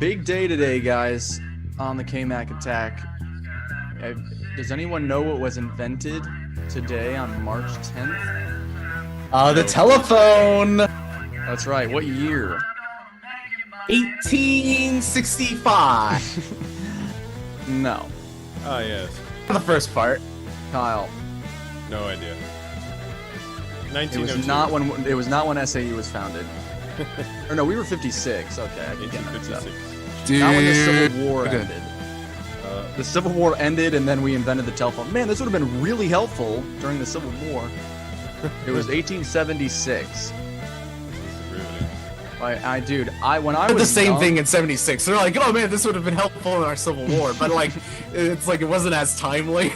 Big day today, guys, on the Kmac Attack. Does anyone know what was invented today on March 10th? The telephone. That's right. What year? 1865. No. Ah, yes. The first part. Kyle. No idea. It 1902. was not when SAU was founded. Or no, we were 56. Okay, I can get mixed up. 1856. Dude. Not when the Civil War Okay. ended. The Civil War ended, and then we invented the telephone. Man, this would have been really helpful during the Civil War. It was 1876. Really? When I Did was the same young- thing in 76. They're like, oh man, this would have been helpful in our Civil War, but like, it's like it wasn't as timely.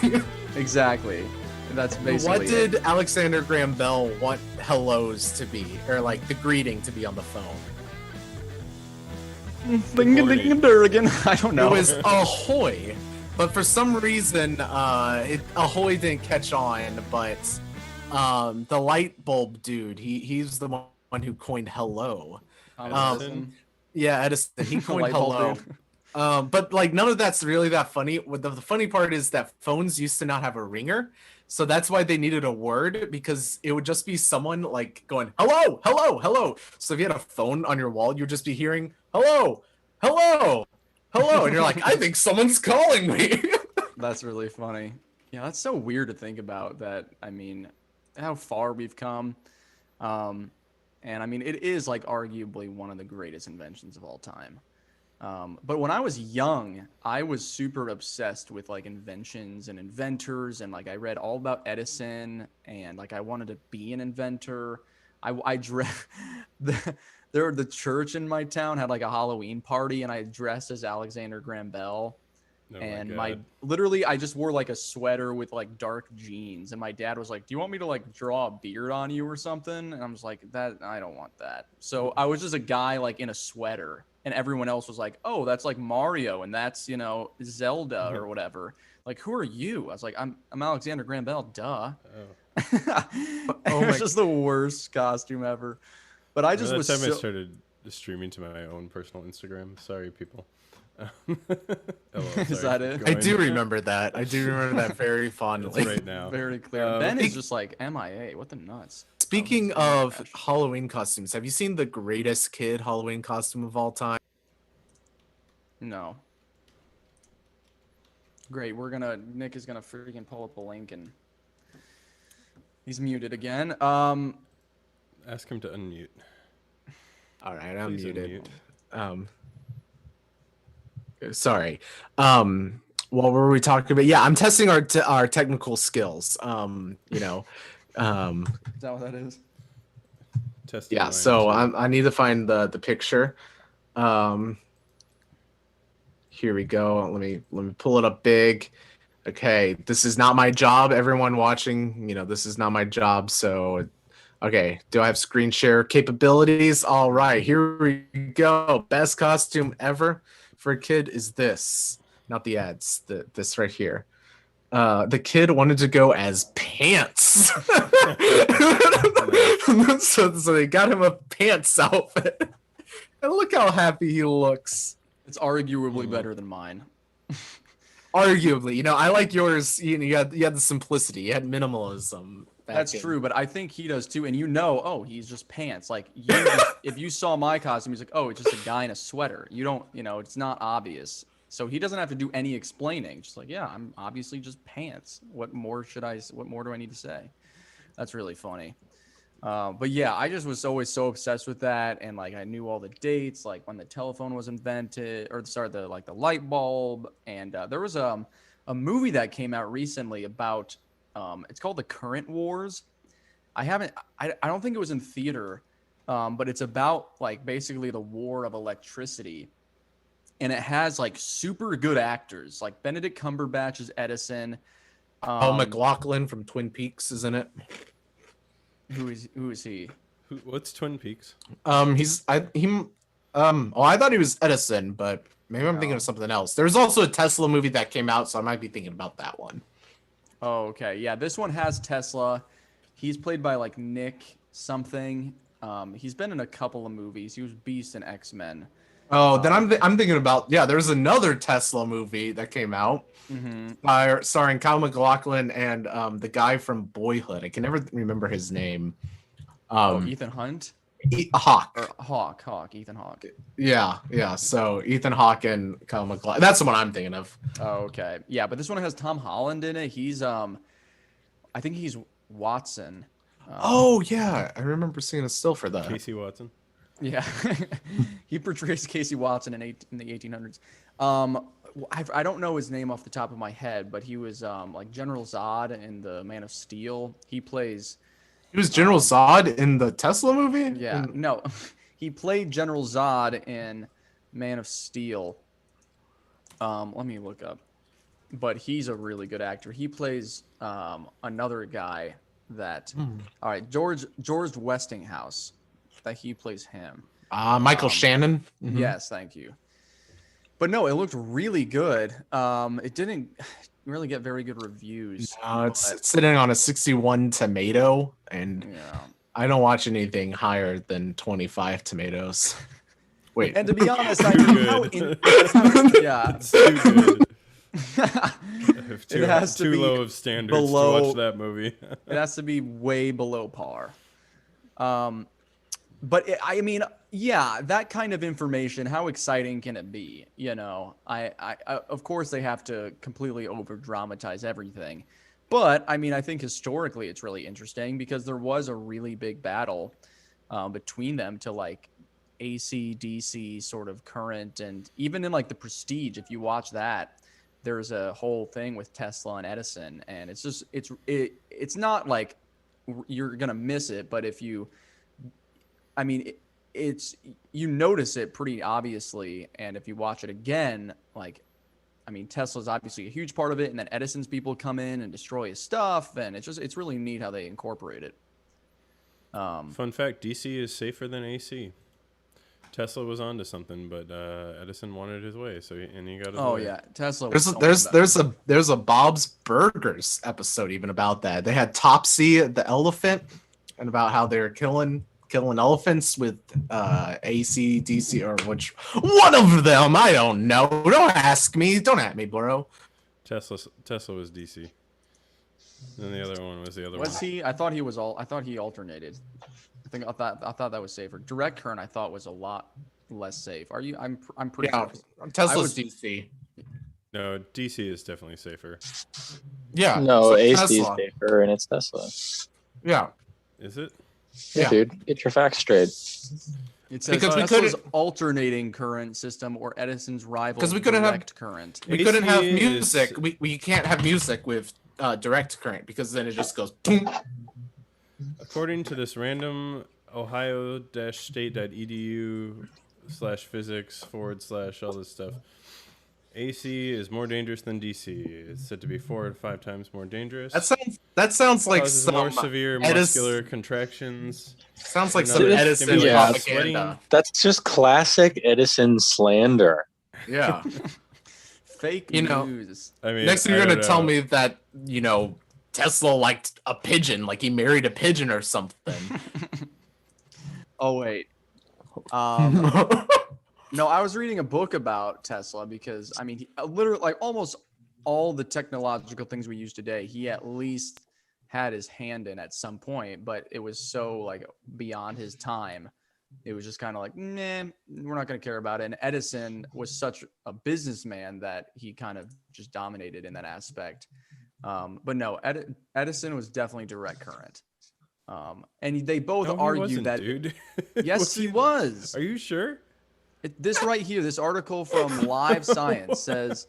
Exactly. That's basically What did it. Alexander Graham Bell want hellos to be, or like the greeting to be on the phone? Ding-a-ding-a-durrigan. I don't know. It was ahoy, but for some reason, ahoy didn't catch on. But the light bulb dude, he's the one who coined hello. Edison. Yeah, Edison. He coined Light bulb hello. dude. But like none of that's really that funny. The funny part is that phones used to not have a ringer, so that's why they needed a word, because it would just be someone like going hello, hello, hello. So if you had a phone on your wall, you'd just be hearing hello, hello, hello, and you're like, I think someone's calling me. That's really funny. Yeah, that's so weird to think about. That, I mean, how far we've come. And I mean, it is like arguably one of the greatest inventions of all time. But when I was young, I was super obsessed with like inventions and inventors, and like I read all about Edison, and like I wanted to be an inventor. The church in my town had like a Halloween party, and I dressed as Alexander Graham Bell. Oh And my literally I just wore like a sweater with like dark jeans, and my dad was like, do you want me to like draw a beard on you or something? And I was like, that I don't want that. So I was just a guy like in a sweater, and everyone else was like, oh, that's like Mario, and that's, you know, Zelda or whatever. Like, who are you? I was like, I'm Alexander Graham Bell, duh. Oh It was my- just the worst costume ever. But I just That was time I so... started streaming to my own personal Instagram. Sorry, people. Is that it? I do remember that. I do remember that very fondly. It's right now. Very clear. Ben is just like MIA. What the nuts? Speaking Oh, of gosh. Halloween costumes, have you seen the greatest kid Halloween costume of all time? No. Great. Nick is gonna freaking pull up a link, and he's muted again. Ask him to unmute. All right, I'm Please muted. unmute. Sorry. What were we talking about? Yeah, I'm testing our technical skills. You know. Is that what that is? Test the Yeah. line, So I need to find the picture. Here we go. Let me pull it up big. Okay, this is not my job. Everyone watching, you know, this is not my job. So, okay, do I have screen share capabilities? All right, here we go. Best costume ever for a kid is this, not the ads. This right here. The kid wanted to go as pants. so they got him a pants outfit. And look how happy he looks. It's arguably better than mine. Arguably, you know, I like yours. You had the simplicity. You had minimalism. That's true, but I think he does too. And you know, oh, he's just pants. Like if you saw my costume, he's like, oh, it's just a guy in a sweater. You don't, you know, it's not obvious. So he doesn't have to do any explaining. Just like, yeah, I'm obviously just pants. What more do I need to say? That's really funny. But yeah, I just was always so obsessed with that, and like I knew all the dates, like when the telephone was invented, or the light bulb. And there was a movie that came out recently about it's called The Current Wars. I don't think it was in theater, but it's about like basically the war of electricity, and it has like super good actors, like Benedict Cumberbatch is Edison. Paul McLaughlin from Twin Peaks is in it. Who is he? What's Twin Peaks? I thought he was Edison, but maybe I'm thinking of something else. There's also a Tesla movie that came out, so I might be thinking about that one. Oh, okay. Yeah, this one has Tesla. He's played by like Nick something. He's been in a couple of movies. He was Beast in X-Men. Oh, then I'm thinking about there's another Tesla movie that came out starring Kyle MacLachlan and the guy from Boyhood. I can never remember his name. Ethan Hunt Hawk. or Hawk, Ethan Hawke. Yeah. So Ethan Hawke and Kyle MacLachlan. That's the one I'm thinking of. Oh, okay. Yeah, but this one has Tom Holland in it. He's I think he's Watson. Oh yeah, I remember seeing a still for that. Casey Watson. Yeah, he portrays Casey Watson in the 1800s. I don't know his name off the top of my head, but he was like General Zod in the Man of Steel. He was General Zod in the Tesla movie. Yeah, no, he played General Zod in Man of Steel. Let me look up, but he's a really good actor. He plays another guy that. All right, George Westinghouse. That he plays him. Michael Shannon. Yes, thank you. But no, it looked really good. It didn't really get very good reviews. It's sitting on a 61 tomato, and I don't watch anything higher than 25 tomatoes. Wait. And to be honest, It's too good. It has to too be low of standards below, to watch that movie. It has to be way below par. But I mean, yeah, that kind of information, how exciting can it be? You know, I of course they have to completely over dramatize everything. But I mean, I think historically it's really interesting because there was a really big battle between them to like AC, DC sort of current. And even in like the Prestige, if you watch that, there's a whole thing with Tesla and Edison. And it's just, it's not like you're going to miss it. But if you, I mean, it's you notice it pretty obviously, and if you watch it again, like, I mean, Tesla's obviously a huge part of it, and then Edison's people come in and destroy his stuff, and it's really neat how they incorporate it. Fun fact: DC is safer than AC. Tesla was onto something, but Edison wanted his way, so he got his way. Oh yeah, Tesla. There's a Bob's Burgers episode even about that. They had Topsy the elephant, and about how they're killing elephants with AC, DC, or which one of them? I don't know. Don't ask me. Don't at me, bro. Tesla was DC. Then the other one was the other one. Was he? I thought he alternated. I thought that was safer. Direct current I thought was a lot less safe. Are you? I'm pretty sure. Tesla's DC. No, DC is definitely safer. Yeah. No, so AC Tesla. is safer and it's Tesla. Yeah. Is it? Yeah, dude, get your facts straight. It says Because we Tesla's couldn't- alternating current system or Edison's rival Because we couldn't have- direct current. We couldn't have AC music. is- We can't have music with direct current because then it just goes boom. According to this random ohio-state.edu/physics / all this stuff, AC is more dangerous than DC. It's said to be 4 to 5 times more dangerous. That sounds like Causes some more severe muscular contractions. Sounds like No, some this- Edison yeah, propaganda. That's just classic Edison slander. Yeah. Fake You know, news. I mean, Next thing I you're gonna don't tell know. me that Tesla liked a pigeon, like he married a pigeon or something. Oh wait. No, I was reading a book about Tesla because I mean, literally, like almost all the technological things we use today, he at least had his hand in at some point, but it was so like beyond his time. It was just kind of like, nah, we're not going to care about it. And Edison was such a businessman that he kind of just dominated in that aspect. But no, Edison was definitely direct current. And they both No, he argue wasn't, that, dude. yes, Was he was. Are you sure? This right here, this article from Live Science says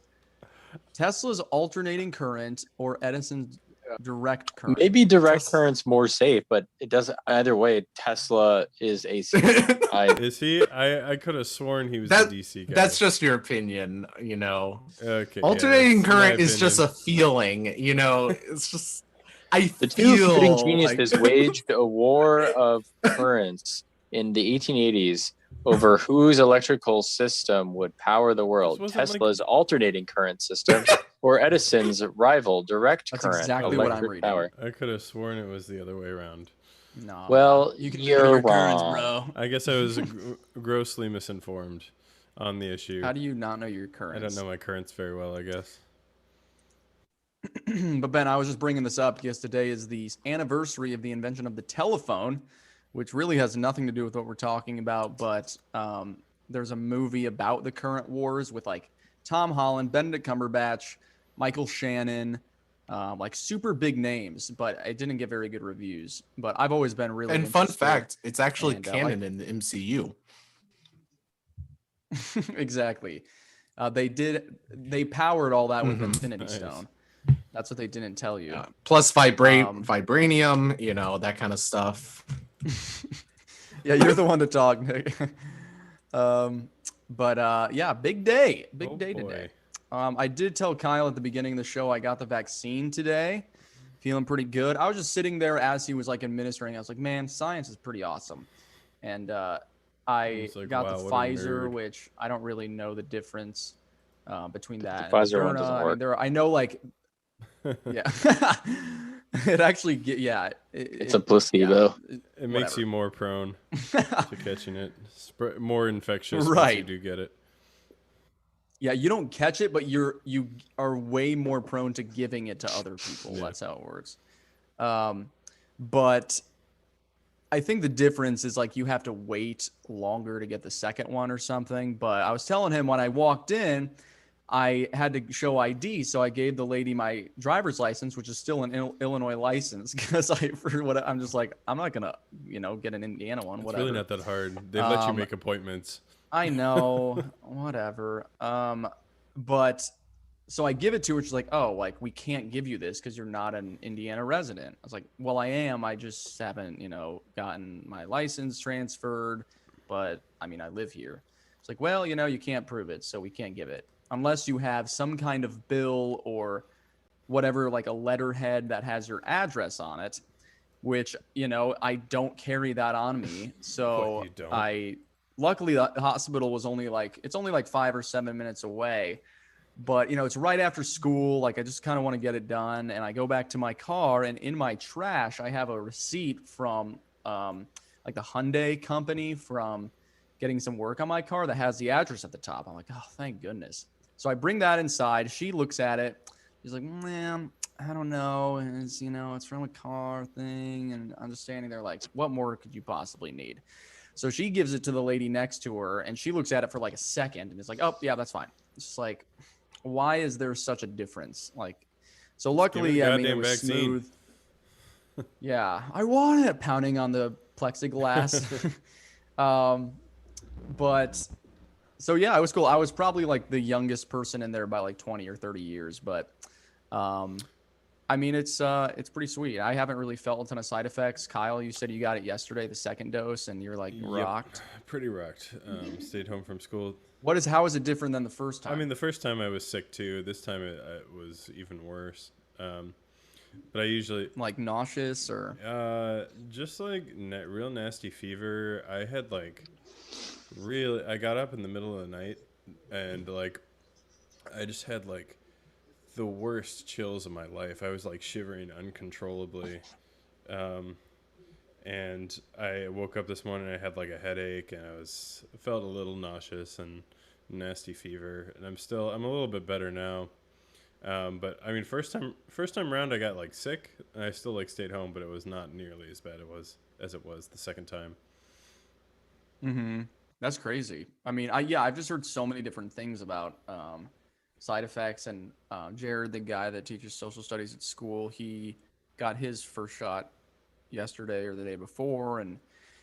Tesla's alternating current or Edison's direct current. Maybe direct current's more safe, but it doesn't either way. Tesla is AC. Is he? I could have sworn he was a DC guy. That's just your opinion, Okay. Alternating yeah, current my is just a opinion. feeling, It's just The two competing feel geniuses waged a war of currents in the 1880s over whose electrical system would power the world. This wasn't Tesla's alternating current system or Edison's rival direct That's current exactly what I'm electric reading. power. I could have sworn it was the other way around. No. Well, you can you're your currents, wrong. bro. I guess I was grossly misinformed. on the issue. How do you not know your currents? I don't know my currents very well, I guess. But Ben, I was just bringing this up because today is the anniversary of the invention of the telephone, which really has nothing to do with what we're talking about. But there's a movie about the current wars with like Tom Holland, Benedict Cumberbatch, Michael Shannon, like super big names, but it didn't get very good reviews. But I've always been really And fun interested. fact, it's actually And, canon in the MCU. Exactly. They powered all that with Infinity Nice. Stone. That's what they didn't tell you. Plus vibranium, you know, that kind of stuff. Yeah, you're the one to talk, Nick. Yeah, big day today. I did tell Kyle at the beginning of the show I got the vaccine today. Feeling pretty good. I was just sitting there as he was like administering. I was like, man, science is pretty awesome. And I like, got wow, the what a Pfizer, nerd. which I don't really know the difference between that. The and Pfizer one Moderna. doesn't work. I know, like, yeah, it actually It's a placebo. It makes you more prone to catching it. More infectious once Right. you do get it. Yeah, you don't catch it, but you are way more prone to giving it to other people. Yeah. That's how it works. But I think the difference is like you have to wait longer to get the second one or something. But I was telling him when I walked in, I had to show ID, so I gave the lady my driver's license, which is still an Illinois license, because I'm just like, I'm not gonna, get an Indiana one. It's whatever. really not that hard. They let you make appointments. I know, whatever. But so I give it to her. She's like, oh, like we can't give you this because you're not an Indiana resident. I was like, well, I am. I just haven't, gotten my license transferred. But I mean, I live here. It's like, well, you can't prove it, so we can't give it unless you have some kind of bill or whatever, like a letterhead that has your address on it, which, I don't carry that on me. So What, you don't? Luckily the hospital was only like 5 or 7 minutes away, but it's right after school. Like I just kind of want to get it done. And I go back to my car, and in my trash, I have a receipt from like the Hyundai company from getting some work on my car that has the address at the top. I'm like, oh, thank goodness. So I bring that inside. She looks at it. She's like, man, I don't know. And it's, it's from a car thing. And I'm just standing there like, what more could you possibly need? So she gives it to the lady next to her, and she looks at it for like a second, and it's like, oh, yeah, that's fine. It's just like, why is there such a difference? Like, so luckily, I mean, it was smooth. Yeah, I want it, pounding on the plexiglass. But so yeah, it was cool. I was probably like the youngest person in there by like 20 or 30 years, but I mean, it's pretty sweet. I haven't really felt a ton of side effects. Kyle, you said you got it yesterday, the second dose, and you're like rocked. Pretty rocked. Stayed home from school. How is it different than the first time? I mean, the first time I was sick too. This time it was even worse. But I usually like nauseous or just like real nasty fever. I had like I got up in the middle of the night, and like I just had like the worst chills of my life. I was like shivering uncontrollably. And I woke up this morning, I had like a headache, and I felt a little nauseous and nasty fever, and I'm a little bit better now. But I mean, first time around I got like sick, and I still like stayed home, but it was not nearly as bad as it was the second time. Mm-hmm. That's crazy. I mean, I've just heard so many different things about side effects, and Jared, the guy that teaches social studies at school, he got his first shot yesterday or the day before, and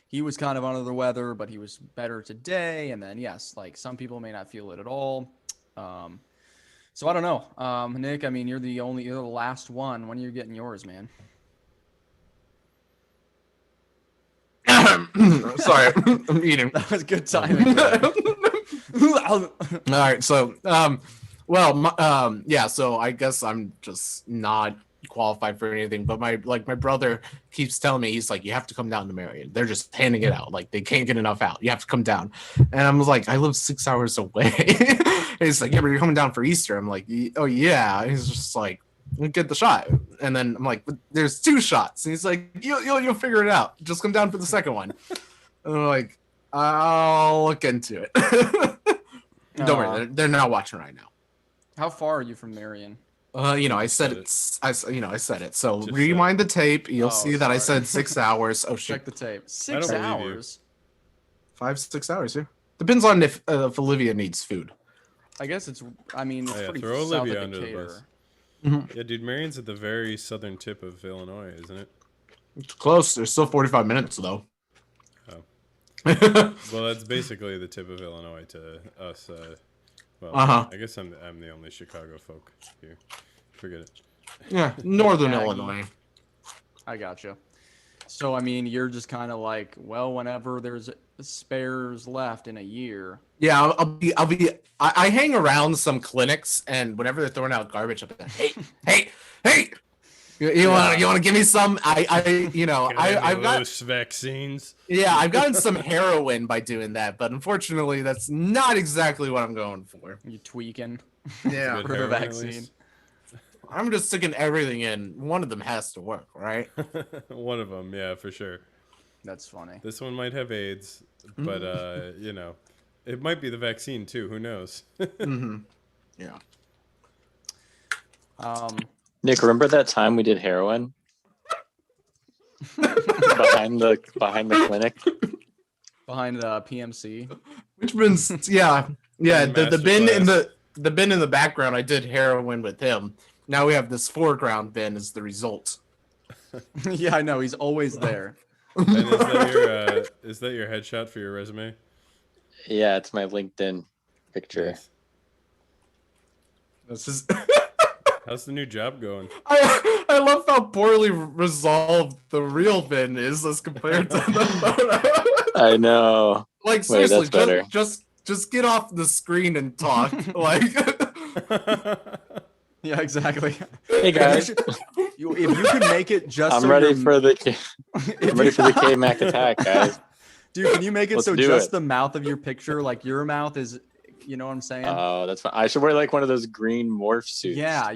he was kind of under the weather, but he was better today. And then yes, like some people may not feel it at all. So I don't know. Nick, I mean, you're the last one. When are you getting yours, man? Sorry, I'm eating. That was good timing. All right, so yeah, so I guess I'm just not qualified for anything, but my brother keeps telling me, he's like, you have to come down to Marion. They're just handing it out, like they can't get enough out. You have to come down. And I'm like, I live 6 hours away. And he's like, yeah, but you're coming down for Easter. I'm like, oh yeah. And he's just like, get the shot. And then I'm like, but there's 2 shots. And he's like, you'll figure it out. Just come down for the second one. And I'm like, I'll look into it. Don't worry, they're not watching right now. How far are you from Marion? I said said it. I said it. So Just rewind the tape. You'll Oh, see that I sorry. said 6 hours. Oh Check shit, the tape. I don't 6 believe you. hours. 5-6 hours. Yeah, depends on if Olivia needs food. I guess it's. I mean, it's Oh, yeah, pretty throw south Olivia of under the Decatur. bus. Yeah, dude, Marion's at the very southern tip of Illinois, isn't it? It's close. There's still 45 minutes though. Oh. Well, that's basically the tip of Illinois to us. Well, Uh-huh. I guess I'm the only Chicago folk here. Forget it. Yeah, northern Aggie. Illinois. I gotcha. So I mean, you're just kind of like, well, whenever there's spares left in a year. Yeah, I hang around some clinics, and whenever they're throwing out garbage, I'm like, hey, you want to give me some? I've got vaccines. Yeah, I've gotten some heroin by doing that, but unfortunately, that's not exactly what I'm going for. You tweaking Yeah, Good for the heroin, at vaccine. least. I'm just sticking everything in. One of them has to work, right? One of them, yeah, for sure. That's funny. This one might have AIDS, but it might be the vaccine too. Who knows? Yeah. Nick, remember that time we did heroin behind the clinic? Behind the PMC. Which means, yeah. The bin Masterclass. the bin in the background. I did heroin with him. Now we have this foreground bin as the result. Yeah, I know. He's always there. And is that your headshot for your resume? Yeah, it's my LinkedIn picture. Nice. This is. How's the new job going? I love how poorly resolved the real bin is as compared to the photo. I know. Like Wait, seriously, that's better. just get off the screen and talk. Like, Yeah, exactly. Hey guys, If you can make it just I'm so ready you're- for the Kmac Attack, guys. Dude, can you make it Let's so do just it. the mouth of your picture, like your mouth is, you know what I'm saying? Oh, that's fine. I should wear like one of those green morph suits. Yeah.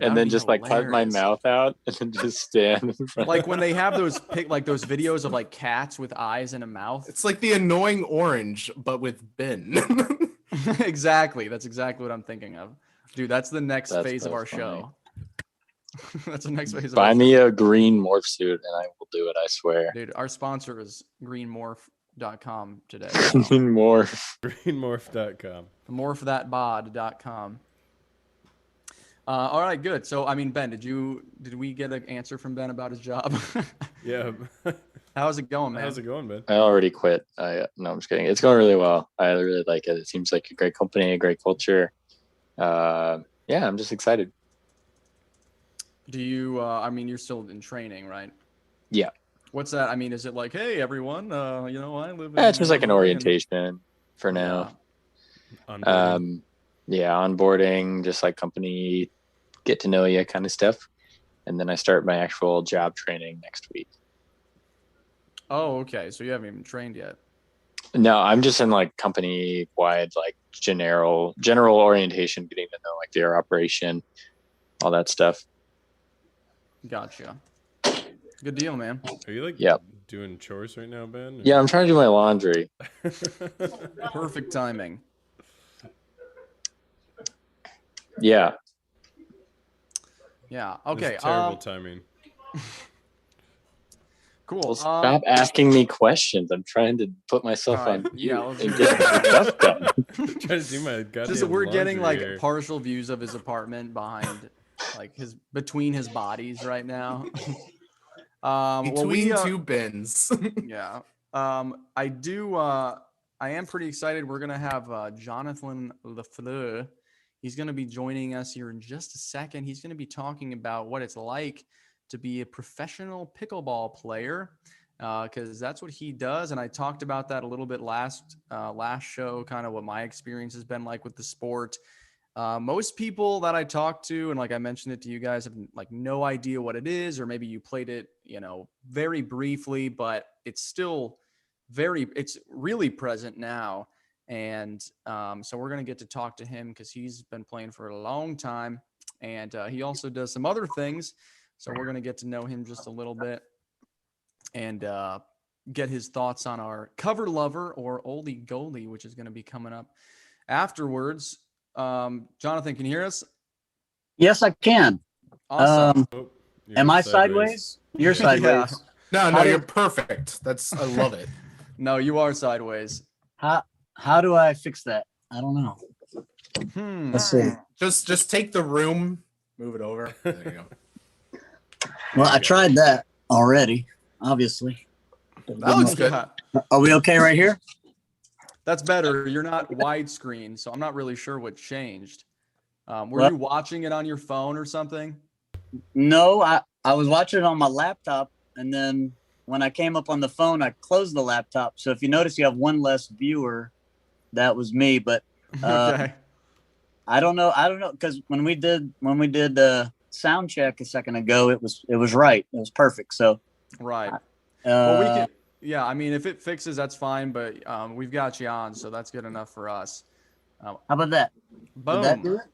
And then just like cut my mouth out and then just stand in front. Like when they have those those videos of like cats with eyes and a mouth. it's like the annoying orange, but with bin. Exactly. That's exactly what I'm thinking of. Dude, that's the next That's phase of our funny. show. That's the next phase of Buy our me show. a green morph suit and I will do it, I swear. Dude, our sponsor is greenmorph.com today. Green morph. Greenmorph.com. Morphthatbod.com. All right, good. So, I mean, Ben, did we get an answer from Ben about his job? Yeah. How's it going, man? How's it going, man? I already quit. No, I'm just kidding. It's going really well. I really like it. It seems like a great company, a great culture. Yeah, I'm just excited. Do you, I mean, you're still in training, right? Yeah. What's that? I mean, is it like, hey, everyone, you know, I live in... It's just like an Illinois and- orientation for now. Onboarding. Yeah, onboarding, just like company, get to know you kind of stuff. And then I start my actual job training next week. Oh, okay. So you haven't even trained yet. No, I'm just in like company wide, like general orientation, getting to know like their operation, all that stuff. Gotcha. Good deal, man. Are you like Yep. doing chores right now, Ben? Yeah, I'm trying to do my laundry. Perfect timing. Yeah. Yeah. This Okay. is terrible timing. Cool. Well, stop asking me questions. I'm trying to put myself all right, on yeah, mute let's and do get that. my stuff done. Trying to do my goddamn Just we're getting like laundry here. partial views of his apartment behind, like between his bodies right now. Between two bins. Yeah. I am pretty excited. We're gonna have Jonathan Lafleur. He's gonna be joining us here in just a second. He's gonna be talking about what it's like to be a professional pickleball player, because that's what he does. And I talked about that a little bit last show, kind of what my experience has been like with the sport. Most people that I talk to, and like I mentioned it to you guys, have like no idea what it is, or maybe you played it, very briefly, but it's really present now. And so we're going to get to talk to him because he's been playing for a long time, and he also does some other things. So we're going to get to know him just a little bit and get his thoughts on our cover lover or oldie goldie, which is going to be coming up afterwards, Jonathan, can you hear us? Yes, I can. Awesome. Oh, you Am went I sideways? You're Yeah. sideways. No, How you're do- perfect. I love it. No, you are sideways. How do I fix that? I don't know. Let's see. Just take the room, move it over. There you go. Well, I tried that already, obviously. That looks good. Yeah, Are we okay right here? that's better. You're not widescreen, so I'm not really sure what changed. Were Well- you watching it on your phone or something? No, I was watching it on my laptop, and then when I came up on the phone, I closed the laptop. So if you notice, you have one less viewer. That was me, but Okay. I don't know because when we did the sound check a second ago, it was right. It was perfect. So Right. Well, we uh, can. Yeah, I mean, if it fixes, that's fine. But we've got you on, so that's good enough for us. how about that? Did that do Boom. it?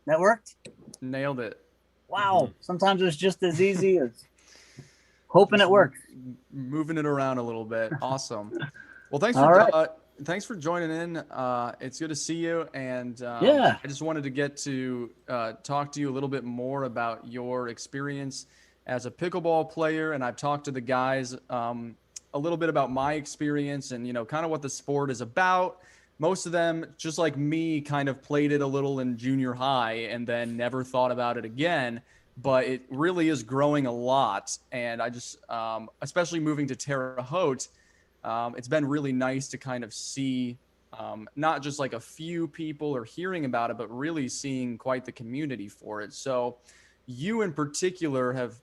That worked? Nailed it. Wow. Sometimes it's just as easy as hoping it works. Moving it around a little bit. Awesome. Well, thanks All for right. thanks for joining in. It's good to see you, and Yeah. I just wanted to get to talk to you a little bit more about your experience as a pickleball player, and I've talked to the guys a little bit about my experience and kind of what the sport is about. Most of them, just like me, kind of played it a little in junior high and then never thought about it again. But it really is growing a lot, and I just, especially moving to Terre Haute, it's been really nice to kind of see not just like a few people or hearing about it, but really seeing quite the community for it. So you in particular have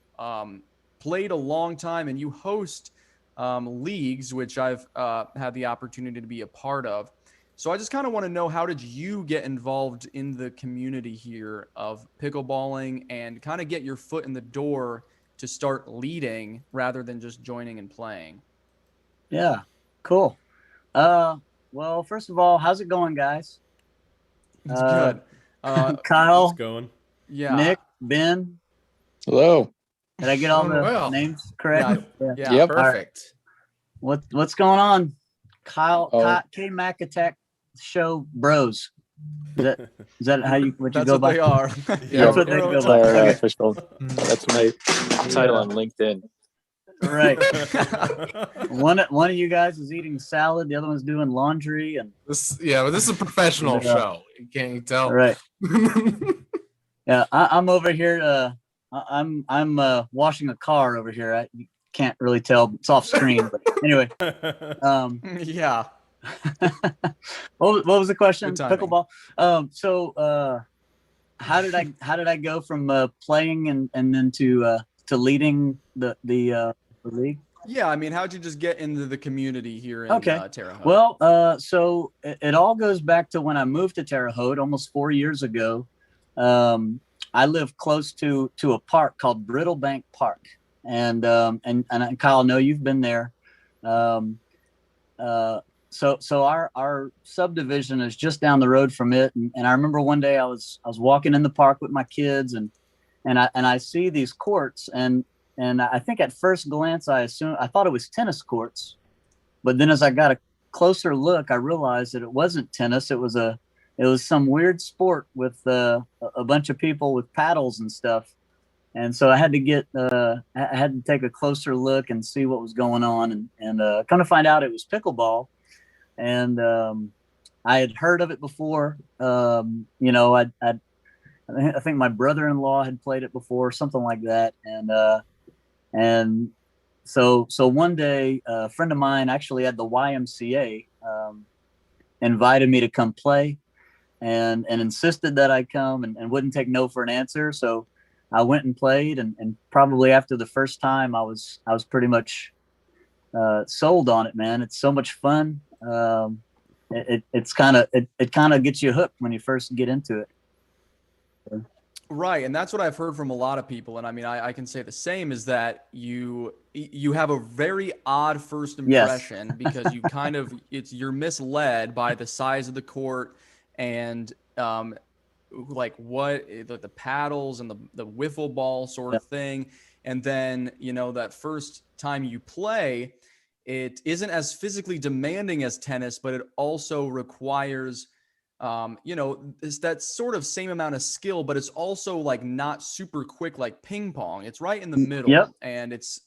played a long time, and you host leagues, which I've had the opportunity to be a part of. So I just kind of want to know, how did you get involved in the community here of pickleballing and kind of get your foot in the door to start leading rather than just joining and playing? Yeah. Cool. Well, first of all, how's it going, guys? It's good. Kyle, It's going. Yeah. Nick, Ben. Hello. Did I get all Doing the well. names correct? Yeah. Yep. Perfect. What's going on? Kyle, Oh. Kmac Attack show bros. Is that how you what you That's go what by? they are. Yeah, That's what they bro. go That's by. our Okay. official. That's my title on LinkedIn. Right. One of you guys is eating salad. The other one's doing laundry. And This is a professional Yeah. show. Can't you tell? right. Yeah, I'm over here. I'm washing a car over here. You can't really tell. It's off screen, but anyway. Yeah. What was the question? Good timing. Pickleball. So how did I go from playing and then to leading the league? Yeah. I mean, how'd you just get into the community here in Okay. Terre Haute? Well, so it all goes back to when I moved to Terre Haute almost 4 years ago. I live close to a park called Brittlebank Park, and Kyle, I know you've been there. So our subdivision is just down the road from it, and I remember one day I was walking in the park with my kids, and I see these courts, and I think at first glance I thought it was tennis courts, but then as I got a closer look, I realized that it wasn't tennis. It was some weird sport with a bunch of people with paddles and stuff. And so I had to take a closer look and see what was going on, and come to find out it was pickleball. And I had heard of it before. I think my brother-in-law had played it before, something like that. And so one day, a friend of mine actually at the YMCA invited me to come play, and insisted that I come, and wouldn't take no for an answer. So I went and played, and probably after the first time, I was pretty much sold on it, man. It's so much fun. It kind of gets you hooked when you first get into it. Right, and that's what I've heard from a lot of people, and I mean, I can say the same, is that you have a very odd first impression because you kind of you're misled by the size of the court and like what the paddles and the wiffle ball sort of thing, and then that first time you play, it isn't as physically demanding as tennis, but it also requires is that sort of same amount of skill, but it's also like not super quick like ping pong. It's right in the middle. Yep. And it's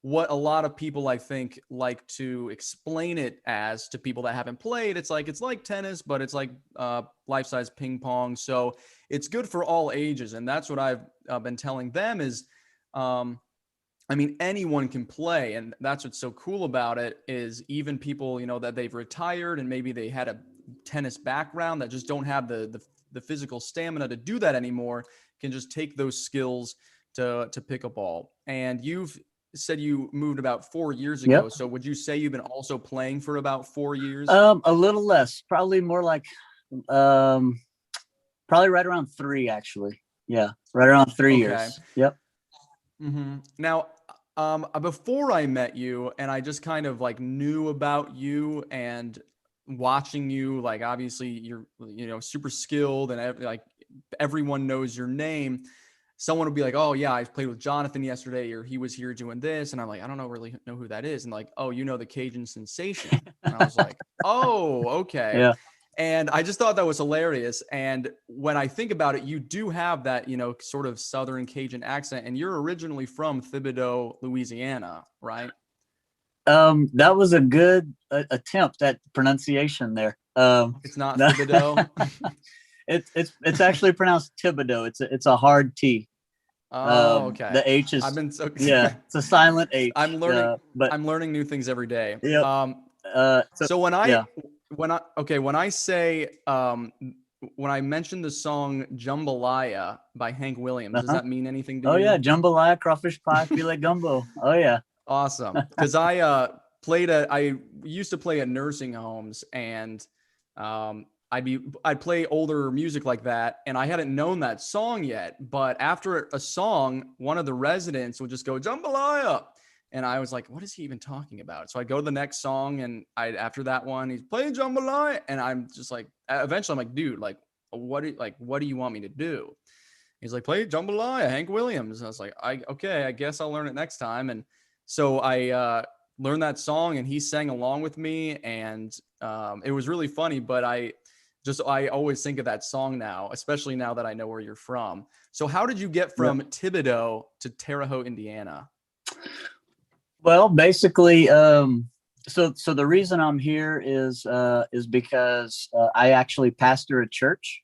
what a lot of people I think like to explain it as to people that haven't played. It's like tennis, but it's like life-size ping pong. So it's good for all ages. And that's what I've been telling them is, anyone can play. And that's what's so cool about it is even people, that they've retired and maybe they had a tennis background that just don't have the physical stamina to do that anymore can just take those skills to pickleball. And you've said you moved about 4 years ago. Yep. So would you say you've been also playing for about 4 years? A little less, probably more like, probably right around 3, actually. Yeah. Right around 3 years. Yep. Mm-hmm. Now, before I met you and I just kind of like knew about you and watching you, like obviously you're, super skilled and like everyone knows your name. Someone would be like, oh yeah, I played with Jonathan yesterday, or he was here doing this. And I'm like, I don't really know who that is. And like, oh, the Cajun sensation. And I was like, oh, okay. Yeah. And I just thought that was hilarious. And when I think about it, you do have that, sort of Southern Cajun accent, and you're originally from Thibodaux, Louisiana, right? That was a good attempt at pronunciation there. It's not Thibodaux. It's actually pronounced Thibodeau. It's a hard T. Oh, okay. The H is yeah, it's a silent H. I'm learning, but I'm learning new things every day. Yep. So when I say when I mentioned the song Jambalaya by Hank Williams, does that mean anything to you? Oh yeah, jambalaya, crawfish pie, filet gumbo. Oh yeah. Awesome. Because I used to play at nursing homes, and I'd play older music like that, and I hadn't known that song yet. But after a song, one of the residents would just go jambalaya, and I was like, "What is he even talking about?" So I go to the next song, and after that one, he's playing jambalaya, and I'm just like, eventually, I'm like, "Dude, like, what do you want me to do?" He's like, "Play jambalaya, Hank Williams." And I was like, "Okay, I guess I'll learn it next time." And so I learned that song, and he sang along with me, and it was really funny. But I always think of that song now, especially now that I know where you're from. So how did you get from Thibodaux to Terre Haute, Indiana? Well, basically, so the reason I'm here is because I actually pastor a church,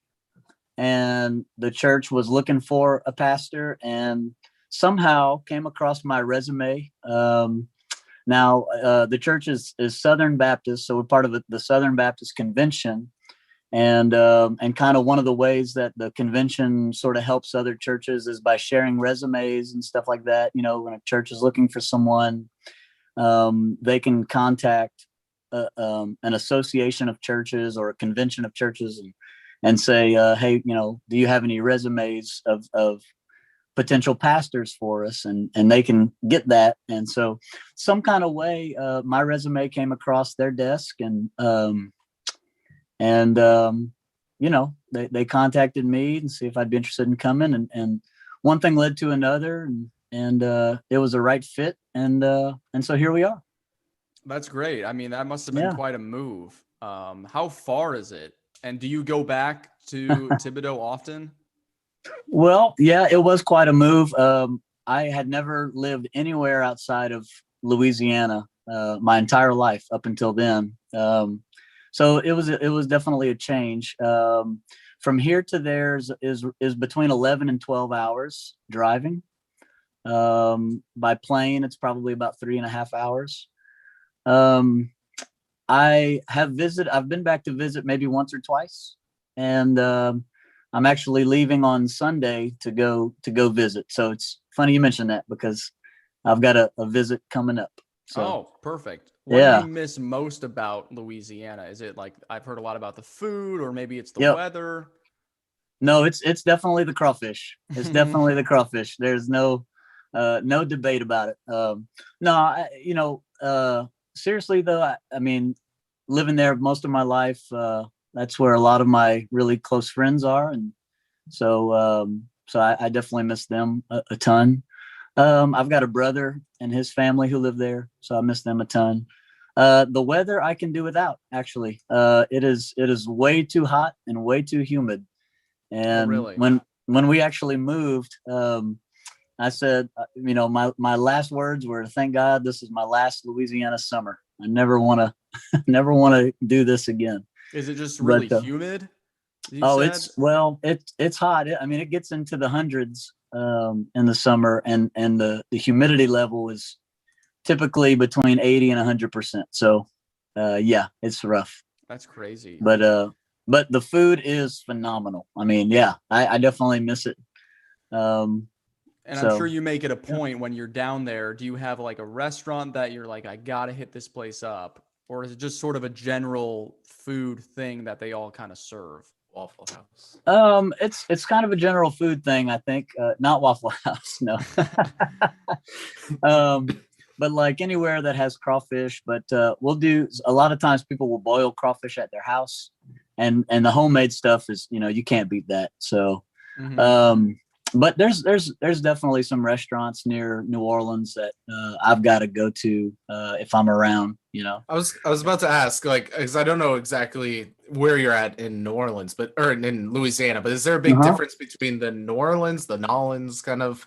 and the church was looking for a pastor, and somehow came across my resume. Now, the church is Southern Baptist, so we're part of the Southern Baptist Convention. And kind of one of the ways that the convention sort of helps other churches is by sharing resumes and stuff like that. When a church is looking for someone, they can contact an association of churches or a convention of churches and say, hey, do you have any resumes of potential pastors for us? And they can get that. And so some kind of way, my resume came across their desk, and they contacted me and see if I'd be interested in coming, and one thing led to another, and it was a right fit, and so here we are. That's great. I mean, that must have been quite a move. How far is it? And do you go back to Thibodaux often? Well, yeah, it was quite a move. I had never lived anywhere outside of Louisiana my entire life up until then. So it was definitely a change. From here to there is between 11 and 12 hours driving. By plane, it's probably about 3.5 hours. I've been back to visit maybe once or twice, and I'm actually leaving on Sunday to go visit. So it's funny you mentioned that, because I've got a visit coming up. So. Oh, perfect. What do you miss most about Louisiana? Is it like, I've heard a lot about the food, or maybe it's the weather? No, it's definitely the crawfish. It's definitely the crawfish. There's no debate about it. Seriously though, I mean, living there most of my life, that's where a lot of my really close friends are. And so I definitely miss them a ton. I've got a brother and his family who live there, so I miss them a ton. The weather I can do without, actually. It is way too hot and way too humid. And really? when we actually moved, I said, my last words were, thank God this is my last Louisiana summer. I never want to never want to do this again. Is it just really But, humid? Oh, it's hot. I mean, it gets into the hundreds in the summer, and the humidity level is typically between 80 and 100%. So, yeah, it's rough. That's crazy. But the food is phenomenal. I mean, yeah, I definitely miss it. And I'm sure you make it a point when you're down there. Do you have like a restaurant that you're like, I gotta hit this place up, or is it just sort of a general food thing that they all kind of serve? Waffle House. It's kind of a general food thing, I think. Not Waffle House, no. But like anywhere that has crawfish. But we'll do a lot of times. People will boil crawfish at their house, and the homemade stuff is, you can't beat that. So, but there's definitely some restaurants near New Orleans that I've got to go to if I'm around. I was about to ask, like, because I don't know exactly where you're at in New Orleans, or in Louisiana, but is there a big difference between the Nolans kind of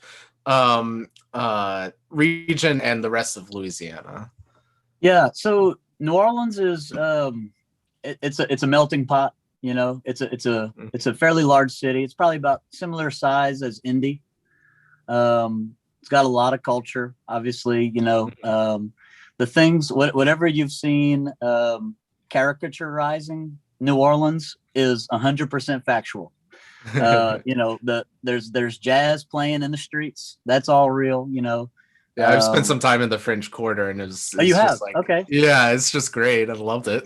region and the rest of Louisiana? Yeah, so New Orleans is it's a melting pot. It's a fairly large city. It's probably about similar size as Indy. It's got a lot of culture, obviously. The things, whatever you've seen caricaturizing New Orleans is 100% factual. There's jazz playing in the streets. That's all real. Yeah, I've spent some time in the French Quarter, and it's you have? just like, okay. Yeah, it's just great. I loved it.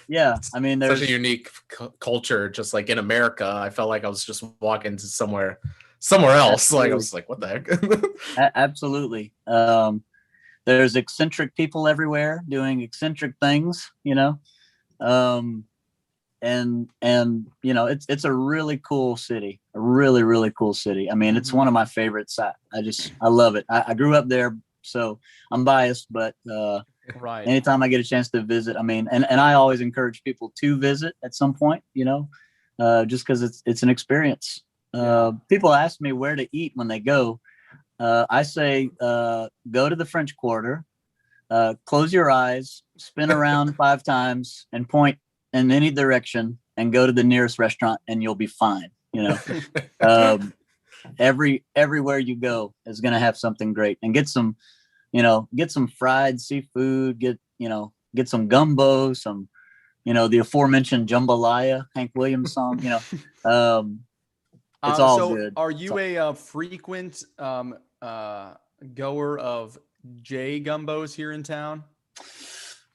Yeah, I mean, there's such a unique culture. Just like in America, I felt like I was just walking to somewhere else. Absolutely. Like I was like, what the heck? Absolutely. There's eccentric people everywhere doing eccentric things. And it's a really cool city, a really, really cool city. I mean, it's one of my favorites. I love it. I grew up there, so I'm biased, but right. Anytime I get a chance to visit, I mean, and I always encourage people to visit at some point, just because it's an experience. People ask me where to eat when they go. I say, go to the French Quarter, close your eyes, spin around 5 times, and point in any direction, and go to the nearest restaurant, and you'll be fine. Everywhere you go is going to have something great, and get some fried seafood, get some gumbo, some, the aforementioned jambalaya, Hank Williams song, it's all good. Are you a frequent goer of J Gumbos here in town?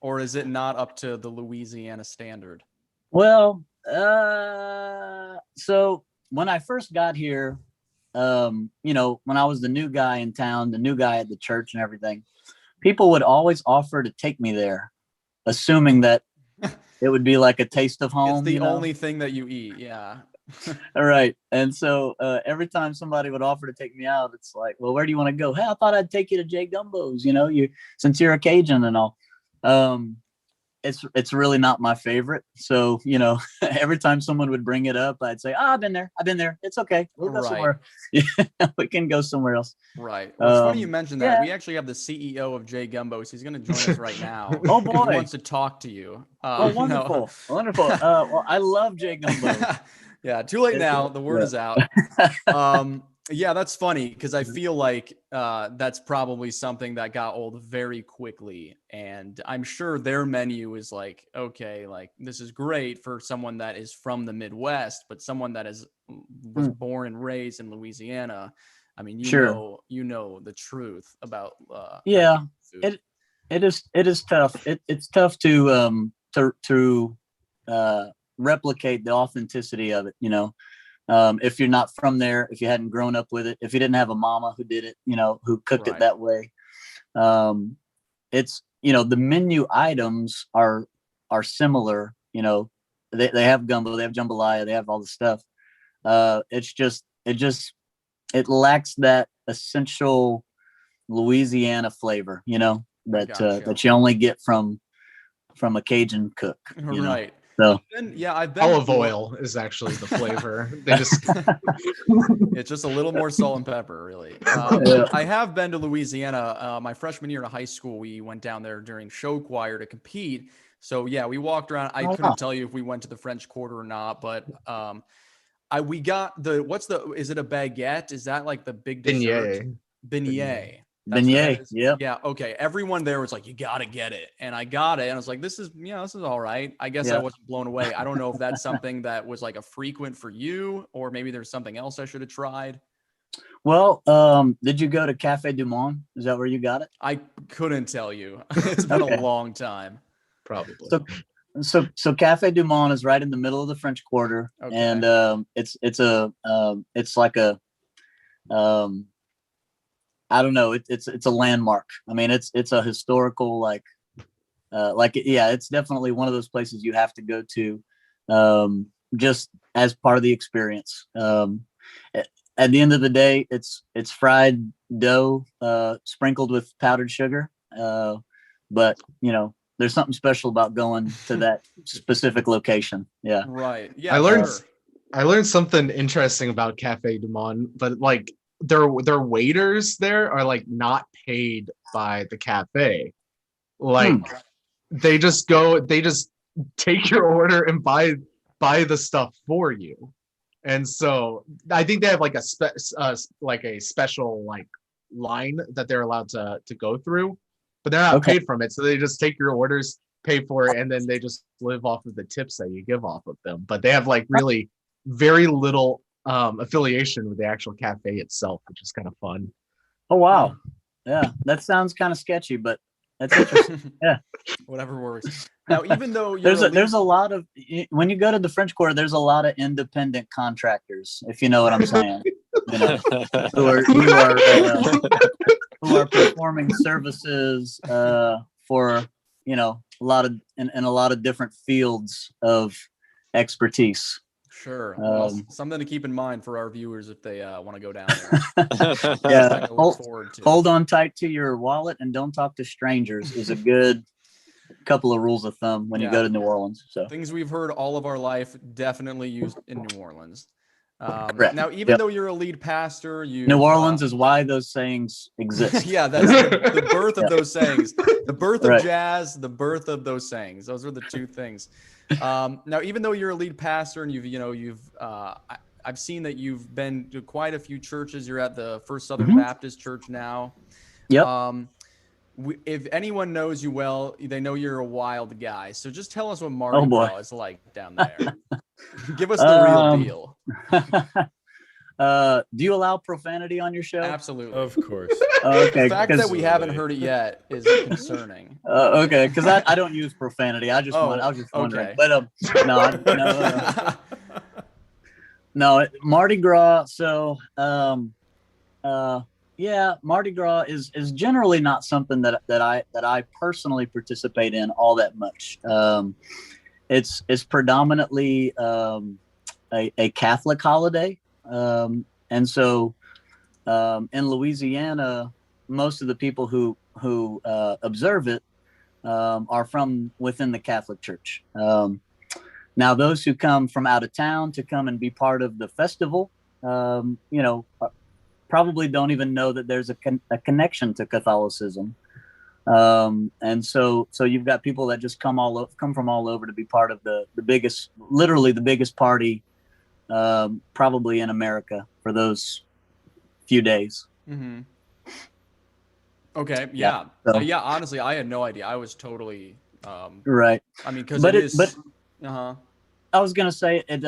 Or is it not up to the Louisiana standard? Well, so when I first got here, when I was the new guy in town, the new guy at the church and everything, people would always offer to take me there, assuming that it would be like a taste of home. It's the only thing that you eat. Yeah. All right. And so every time somebody would offer to take me out, it's like, well, where do you want to go? Hey, I thought I'd take you to J Gumbo's, since you're a Cajun and all. It's really not my favorite. So, every time someone would bring it up, I'd say, I've been there. It's okay. We'll go somewhere. Yeah, we can go somewhere else. Right. Well, it's funny you mentioned that. We actually have the CEO of J Gumbo's. He's going to join us right now. Oh boy. He wants to talk to you. Wonderful. Wonderful. Well, I love J Gumbo's. Yeah. Too late now. The word is out. Yeah, that's funny because I feel like that's probably something that got old very quickly. And I'm sure their menu is like, okay, like this is great for someone that is from the Midwest, but someone that was born and raised in Louisiana. I mean, you know the truth about food. It is tough. It's tough to replicate the authenticity of it, if you're not from there, if you hadn't grown up with it, if you didn't have a mama who did it, who cooked it that way. It's, the menu items are similar, they have gumbo, they have jambalaya, they have all the stuff. It lacks that essential Louisiana flavor, that you only get from from a Cajun cook. You know? Right. So I've been Olive oil is actually the flavor. They just it's just a little more salt and pepper, really. I have been to Louisiana. My freshman year in high school, we went down there during show choir to compete. So yeah, we walked around. I couldn't tell you if we went to the French Quarter or not, but we got is it a baguette? Is that like the big dessert? Beignet. That's what that beignet. is? Yep. Yeah. Okay. Everyone there was like, you got to get it. And I got it. And I was like, this is all right. I guess I wasn't blown away. I don't know if that's something that was like a frequent for you, or maybe there's something else I should have tried. Well, did you go to Cafe Du Monde? Is that where you got it? I couldn't tell you. It's been a long time. probably. So Cafe Du Monde is right in the middle of the French Quarter. Okay. And it's like a I don't know. It's a landmark. I mean, it's a historical it's definitely one of those places you have to go to, just as part of the experience. At the end of the day, it's fried dough sprinkled with powdered sugar. But there's something special about going to that specific location. Yeah. Right. Yeah. I learned something interesting about Cafe Du Monde, but like their waiters there are like not paid by the cafe. Like they just take your order and buy the stuff for you. And so I think they have like a special like line that they're allowed to go through, but they're not paid from it. So they just take your orders, pay for it, and then they just live off of the tips that you give off of them. But they have like really very little affiliation with the actual cafe itself, which is kind of fun. Oh wow. Yeah, that sounds kind of sketchy, but that's interesting. Yeah. Whatever works. Now, even though there's a lot of, when you go to the French Quarter, there's a lot of independent contractors, if you know what I'm saying. Who are performing services for a lot of in a lot of different fields of expertise. Sure. Well, something to keep in mind for our viewers if they want to go down there. Yeah. Hold on tight to your wallet and don't talk to strangers is a good couple of rules of thumb when you go to New Orleans. So things we've heard all of our life, definitely used in New Orleans. Now, even though you're a lead pastor, New Orleans is why those sayings exist. Yeah, that's the birth of those sayings. The birth of jazz, the birth of those sayings. Those are the two things. Now, even though you're a lead pastor and I've seen that you've been to quite a few churches. You're at the First Southern Baptist Church now. Yep. If anyone knows you well, they know you're a wild guy. So just tell us what Mardi Gras is like down there. Give us the real deal. Do you allow profanity on your show? Absolutely. Of course. Okay. The fact that we haven't heard it yet is concerning. Okay, because I don't use profanity. I was just wondering. Okay. But no, Mardi Gras. So Mardi Gras is generally not something that I personally participate in all that much. It's predominantly a Catholic holiday. And so in Louisiana, most of the people who observe it are from within the Catholic Church. Now, those who come from out of town to come and be part of the festival, probably don't even know that there's a connection to Catholicism. And so you've got people that just come from all over to be part of the biggest party probably in America for those few days. Mm-hmm. Okay. Yeah. Honestly, I had no idea. I was totally right. I mean, because I was gonna say it.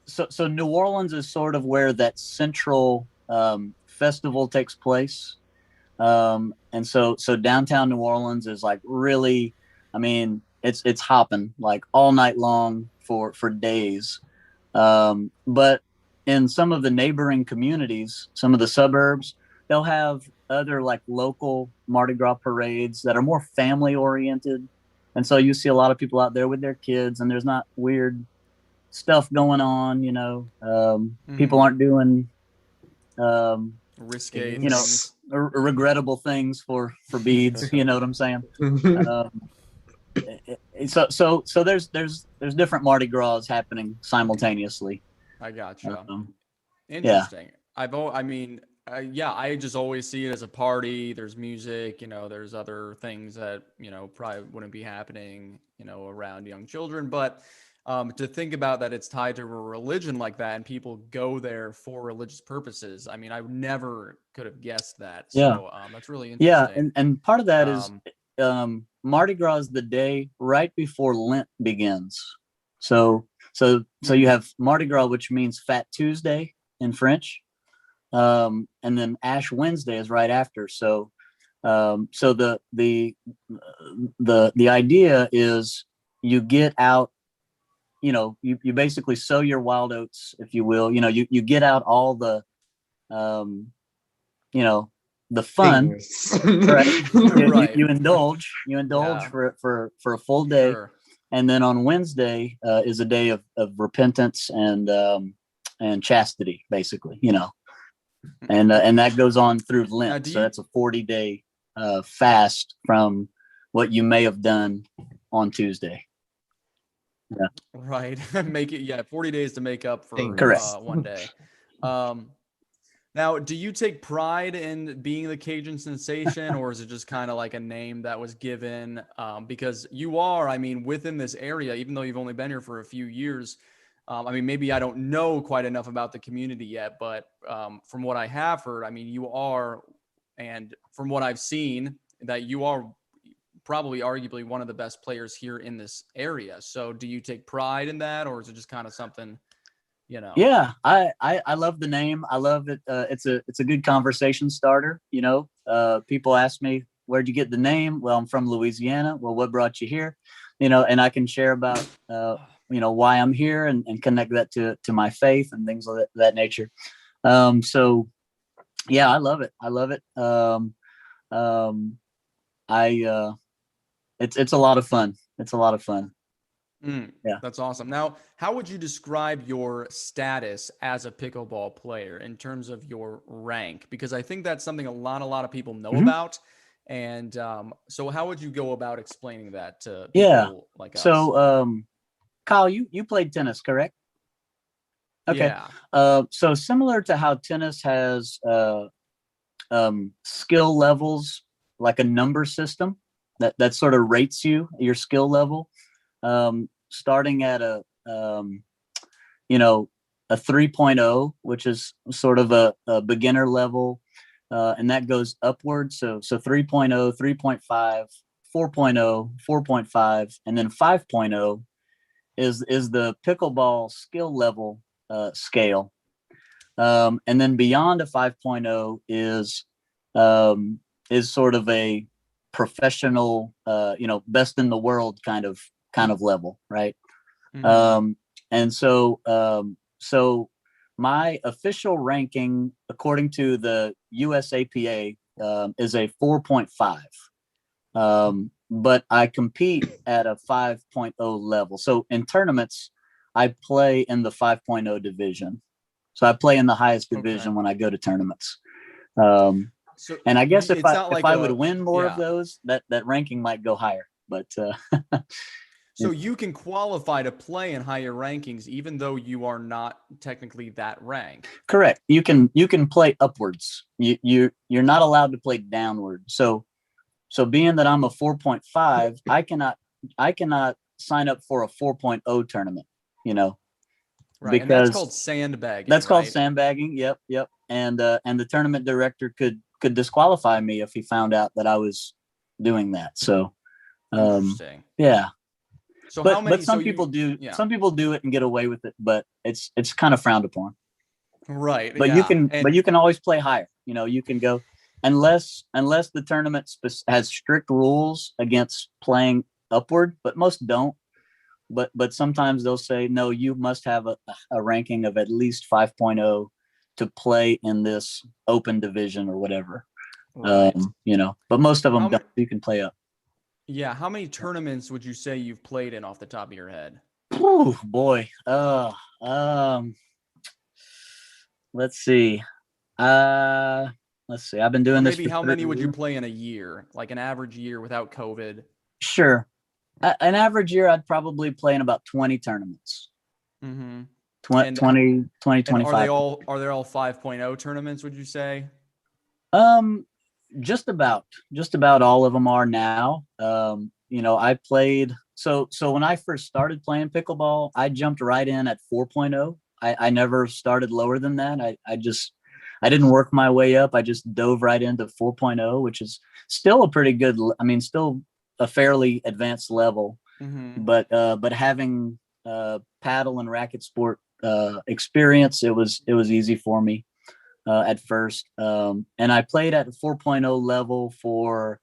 So New Orleans is sort of where that central festival takes place. And so downtown New Orleans is like really, I mean, it's hopping like all night long for days. But in some of the neighboring communities, some of the suburbs, they'll have other like local Mardi Gras parades that are more family oriented. And so you see a lot of people out there with their kids and there's not weird stuff going on, people aren't doing, risque, regrettable things for beads. You know what I'm saying? So there's different Mardi Gras happening simultaneously. I gotcha. Um, Interesting. Yeah, I just always see it as a party. There's music, there's other things that, probably wouldn't be happening, around young children. But to think about that it's tied to a religion like that and people go there for religious purposes. I mean, I never could have guessed that. Yeah. So that's really yeah, interesting. and part of that is Um, Mardi Gras is the day right before Lent begins. So you have Mardi Gras, which means Fat Tuesday in French, and then Ash Wednesday is right after. So the idea is you get out, you basically sow your wild oats, if you will. You get out all the the fun. Things. Right. Right. You indulge Yeah. for a full day. Sure. And then on Wednesday is a day of repentance and chastity, basically, and that goes on through Lent. So that's a 40-day fast from what you may have done on Tuesday. Yeah. Right. 40 days to make up for Correct. one day. Now, do you take pride in being the Cajun sensation, or is it just kind of like a name that was given? Because you are, within this area, even though you've only been here for a few years. Maybe I don't know quite enough about the community yet, but from what I have heard, you are, and from what I've seen, that you are probably arguably one of the best players here in this area. So do you take pride in that, or is it just kind of something, Yeah, I love the name. I love it. It's a good conversation starter. People ask me, where'd you get the name? Well, I'm from Louisiana. Well, what brought you here? And I can share about why I'm here and connect that to my faith and things of that nature. So yeah, I love it. It's a lot of fun. It's a lot of fun. Yeah, that's awesome. Now, how would you describe your status as a pickleball player in terms of your rank? Because I think that's something a lot of people know about. And so how would you go about explaining that to people like us? So Kyle, you played tennis, correct? Okay. Yeah. So similar to how tennis has skill levels, like a number system that sort of rates your skill level, starting at a 3.0, which is sort of a beginner level, and that goes upward. So 3.0, 3.5, 4.0, 4.5, and then 5.0 is the pickleball skill level scale. And then beyond a 5.0 is sort of a professional, best in the world kind of level, right? And so my official ranking, according to the USAPA, is a 4.5. But I compete at a 5.0 level. So in tournaments, I play in the 5.0 division. So I play in the highest division when I go to tournaments. And I guess if I would win more of those, that ranking might go higher. But so you can qualify to play in higher rankings, even though you are not technically that ranked. Correct. You can play upwards. You're not allowed to play downward. So being that I'm a 4.5, I cannot sign up for a 4.0 tournament. Right. Because and that's called sandbagging. That's called right? sandbagging. Yep. And the tournament director could disqualify me if he found out that I was doing that. So interesting. Yeah. So but some people do it and get away with it, but it's kind of frowned upon. Right. But you can always play higher. You can go unless the tournament has strict rules against playing upward, but most don't. But sometimes they'll say, no, you must have a ranking of at least 5.0 to play in this open division or whatever. Right. But most of them don't. You can play up. Yeah. How many tournaments would you say you've played in off the top of your head? Oh boy. Let's see. I've been doing this. Maybe how many would you play in a year, like an average year without COVID? Sure. An average year, I'd probably play in about 20 tournaments. Mm-hmm. 20, 20, 25. And are they all 5.0 tournaments, would you say? Just about all of them are now. I played, so when I first started playing pickleball, I jumped right in at 4.0. I never started lower than that. I didn't work my way up. I just dove right into 4.0, which is still a pretty good, still a fairly advanced level, Mm-hmm. but having paddle and racket sport experience, it was easy for me at first. And I played at a 4.0 level for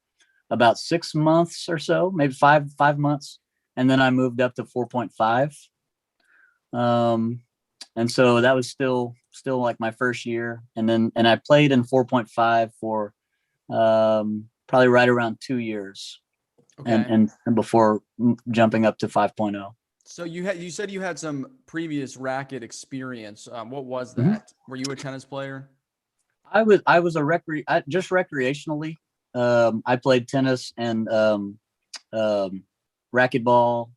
about 6 months or so, maybe five months. And then I moved up to 4.5. And so that was still like my first year. And I played in 4.5 for probably right around 2 years. Okay. And before jumping up to 5.0. So you said you had some previous racket experience. What was that? Mm-hmm. Were you a tennis player? I was just recreationally. I played tennis and racquetball.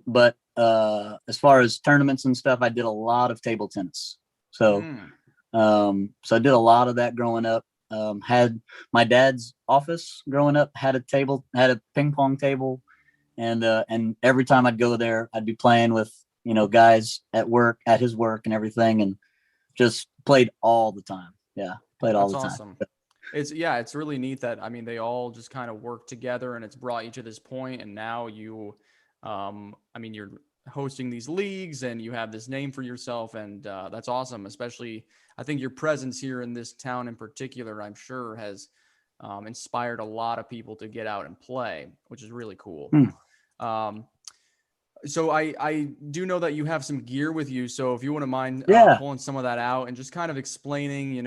But as far as tournaments and stuff, I did a lot of table tennis. So I did a lot of that growing up. Had my dad's office growing up, had a ping pong table, and every time I'd go there, I'd be playing with, guys at his work and everything, and just played all the time. Yeah. Played all the time. Awesome. It's really neat that, they all just kind of work together and it's brought you to this point. And now you're hosting these leagues and you have this name for yourself. And that's awesome. Especially, I think your presence here in this town in particular, I'm sure has inspired a lot of people to get out and play, which is really cool. So I do know that you have some gear with you. So if you wouldn't mind pulling some of that out and just kind of explaining,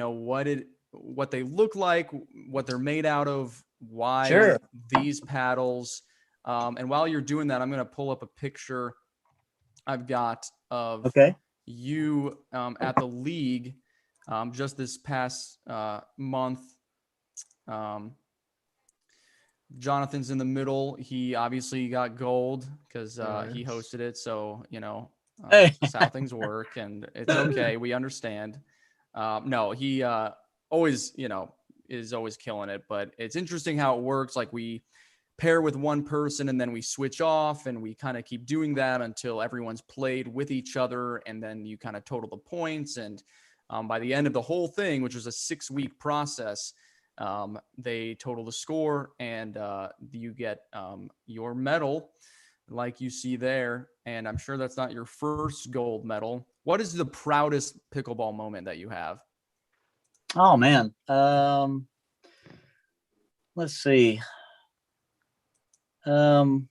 what they look like, what they're made out of, why these paddles. And while you're doing that, I'm going to pull up a picture I've got of you at the league just this past month. Jonathan's in the middle. He obviously got gold because he hosted it. So, that's how things work, and it's okay. We understand. No, he always, is always killing it. But it's interesting how it works. Like, we pair with one person and then we switch off, and we kind of keep doing that until everyone's played with each other. And then you kind of total the points. And by the end of the whole thing, which was a 6-week process, they total the score, and you get your medal like you see there. And I'm sure that's not your first gold medal. What is the proudest pickleball moment that you have? Oh man. Let's see. That's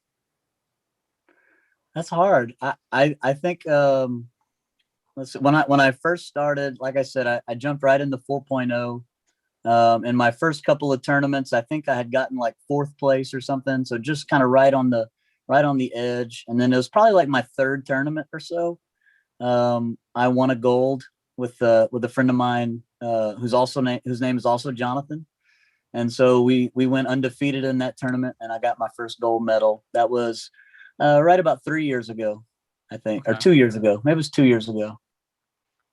hard. I think let's see. When I first started, like I said, I jumped right into 4.0. In my first couple of tournaments, I think I had gotten like 4th place or something. So just kind of right on the edge. And then it was probably like my 3rd tournament or so. I won a gold with a friend of mine whose name is also Jonathan. And so we went undefeated in that tournament, and I got my first gold medal. That was right about 3 years ago, I think, or 2 years ago. Maybe it was 2 years ago.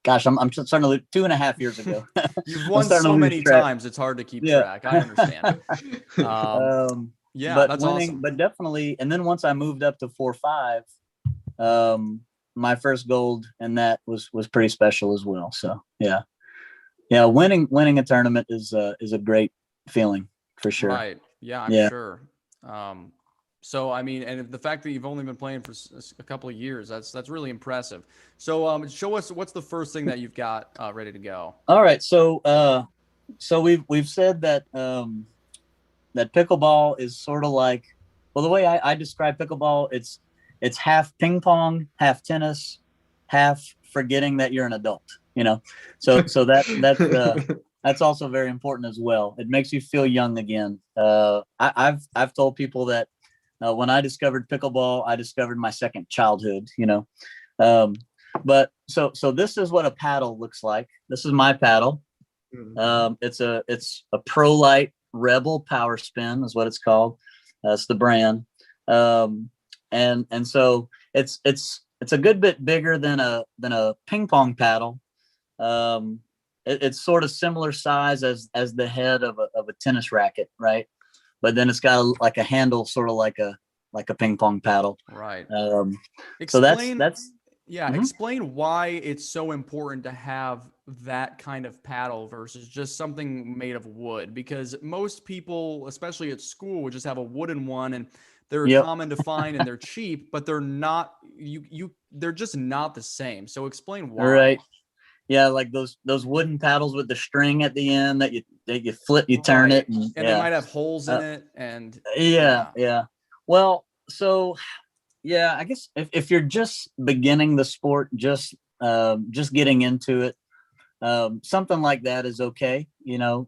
Gosh, I'm starting to lose. 2.5 years ago. You've won so many times, it's hard to keep track. I understand. That's awesome. But definitely. And then once I moved up to 4.5, my first gold, and that was pretty special as well. So yeah, winning a tournament is a great feeling for sure. Right. Yeah, I'm sure. So, and the fact that you've only been playing for a couple of years, that's really impressive. So, show us what's the first thing that you've got ready to go. All right. So we've said that that pickleball is sort of like, well, the way I describe pickleball, it's half ping pong, half tennis, half forgetting that you're an adult. So that's also very important as well. It makes you feel young again. I've told people that when I discovered pickleball, I discovered my second childhood. But so this is what a paddle looks like. This is my paddle. It's a Pro Light Rebel Power Spin is what it's called. That's the brand. And so it's a good bit bigger than a ping pong paddle. It's sort of similar size as the head of a tennis racket, right? But then it's got like a handle, sort of like a ping pong paddle. Right. So that's yeah. Explain why it's so important to have that kind of paddle versus just something made of wood, because most people, especially at school, would just have a wooden one, and they're common to find and they're cheap, but they're not, they're just not the same. So explain why. Right. Yeah, like those wooden paddles with the string at the end that you flip, you turn it, and they might have holes in it, and yeah. Well, so yeah, I guess if you're just beginning the sport, just getting into it, something like that is okay. You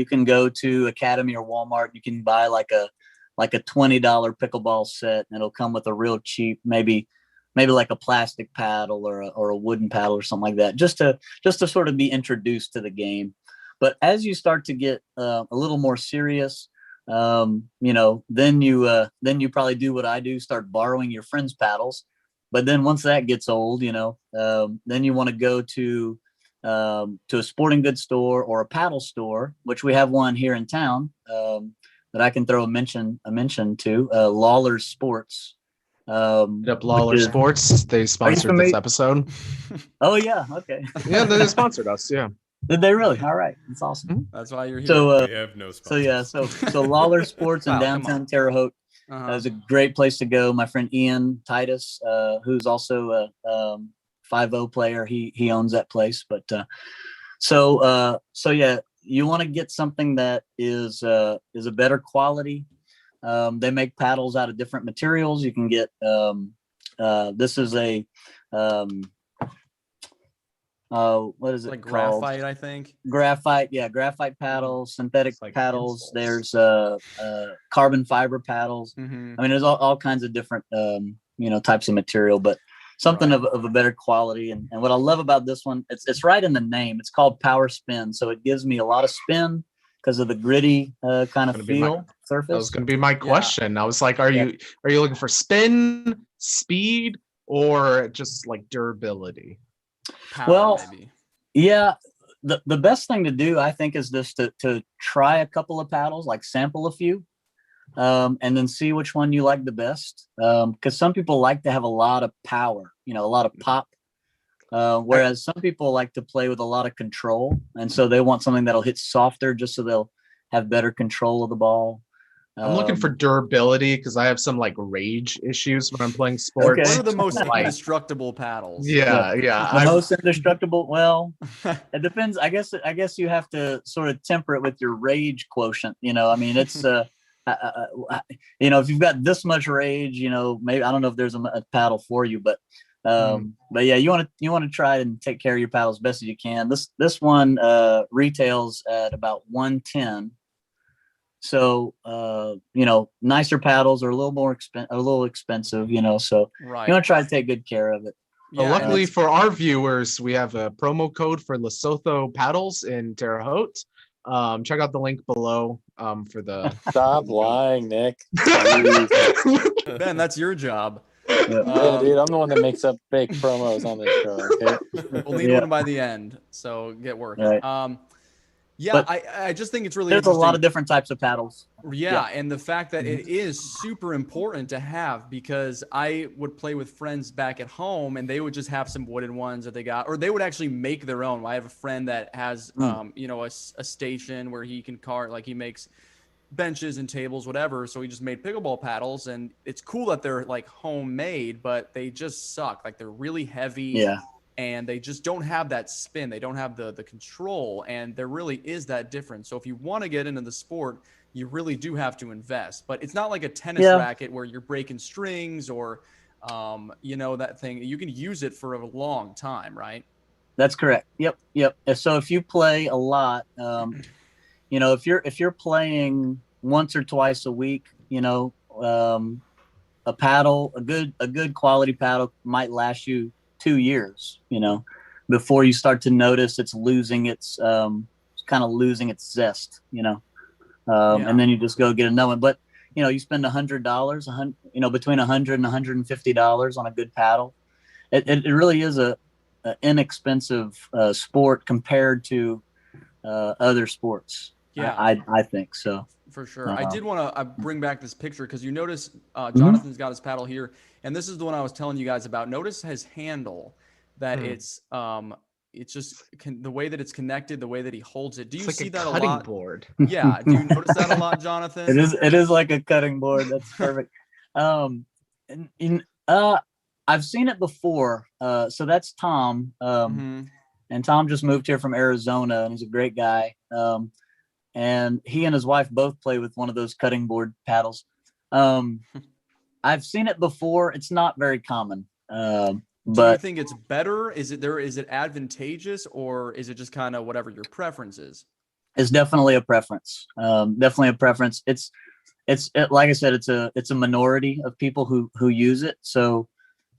can go to Academy or Walmart. You can buy like a $20 pickleball set, and it'll come with a real cheap, maybe like a plastic paddle or a wooden paddle or something like that, just to sort of be introduced to the game. But as you start to get a little more serious, then you probably do what I do, start borrowing your friends' paddles. But then once that gets old, then you want to go to a sporting goods store or a paddle store, which we have one here in town that I can throw a mention to, Lawler's Sports. Lawler Sports, they sponsored this episode. Oh yeah, okay. Yeah, they sponsored us. Yeah. Did they really? All right, that's awesome. That's why you're here. So we have no sponsors. so Lawler Sports in downtown Terre Haute is a great place to go. My friend Ian Titus, who's also a 5-0 player, he owns that place. But so yeah, you want to get something that is a better quality. They make paddles out of different materials. You can get this is a what is it like called? graphite, I think. Graphite, yeah, graphite paddles, synthetic paddles. There's carbon fiber paddles. Mm-hmm. I mean, there's all kinds of different types of material, but something of a better quality. And what I love about this one, it's right in the name. It's called Power Spin, so it gives me a lot of spin because of the gritty kind of feel surface. That was going to be my question. I was like, are you looking for spin, speed, or just like durability? Power, maybe. Yeah, the best thing to do, I think, is just to try a couple of paddles, like sample a few, and then see which one you like the best. Because some people like to have a lot of power, a lot of pop. Whereas some people like to play with a lot of control, and so they want something that'll hit softer, just so they'll have better control of the ball. I'm looking for durability because I have some like rage issues when I'm playing sports. What are the most indestructible paddles? Yeah. The most indestructible. Well, it depends. I guess you have to sort of temper it with your rage quotient. I mean, it's if you've got this much rage, maybe I don't know if there's a paddle for you, but yeah, you want to try and take care of your paddle as best as you can. This one retails at about $110. So nicer paddles are a little more expensive, so right. You want to try to take good care of it. Well, luckily for our viewers, we have a promo code for Lesotho paddles in Terre Haute. Check out the link below for the. Stop lying, Nick. Ben, that's your job. Yeah, dude, I'm the one that makes up fake promos on this show. Okay? We'll need one by the end, so get working. Right. Yeah, I just think it's really there's a lot of different types of paddles. Yeah, and the fact that it is super important to have, because I would play with friends back at home and they would just have some wooden ones that they got, or they would actually make their own. I have a friend that has a station where he can he makes benches and tables, whatever. So he just made pickleball paddles, and it's cool that they're like homemade, but they just suck. Like they're really heavy. Yeah. And they just don't have that spin. They don't have the control, and there really is that difference. So if you want to get into the sport, you really do have to invest. But it's not like a tennis racket where you're breaking strings or, that thing. You can use it for a long time, right? That's correct. Yep. So if you play a lot, if you're playing once or twice a week, a paddle, a good quality paddle might last you 2 years, before you start to notice it's losing its kind of losing its zest, and then you just go get another one. But you spend $100, between $100 and $150 on a good paddle. It really is a inexpensive sport compared to other sports. Yeah. I think so. For sure. I did want to bring back this picture because you notice Jonathan's got his paddle here, and this is the one I was telling you guys about. Notice his handle, that it's just the way that it's connected, the way that he holds it. Do you see that a cutting lot? board. Yeah. Do you notice that a lot, Jonathan? It is like a cutting board. That's perfect. I've seen it before. So that's Tom. And Tom just moved here from Arizona, and he's a great guy. And he and his wife both play with one of those cutting board paddles. I've seen it before. It's not very common. Do you think it's better? Is it advantageous, or is it just kind of whatever your preference is? It's definitely a preference. Definitely a preference. It's like I said, it's a minority of people who use it. So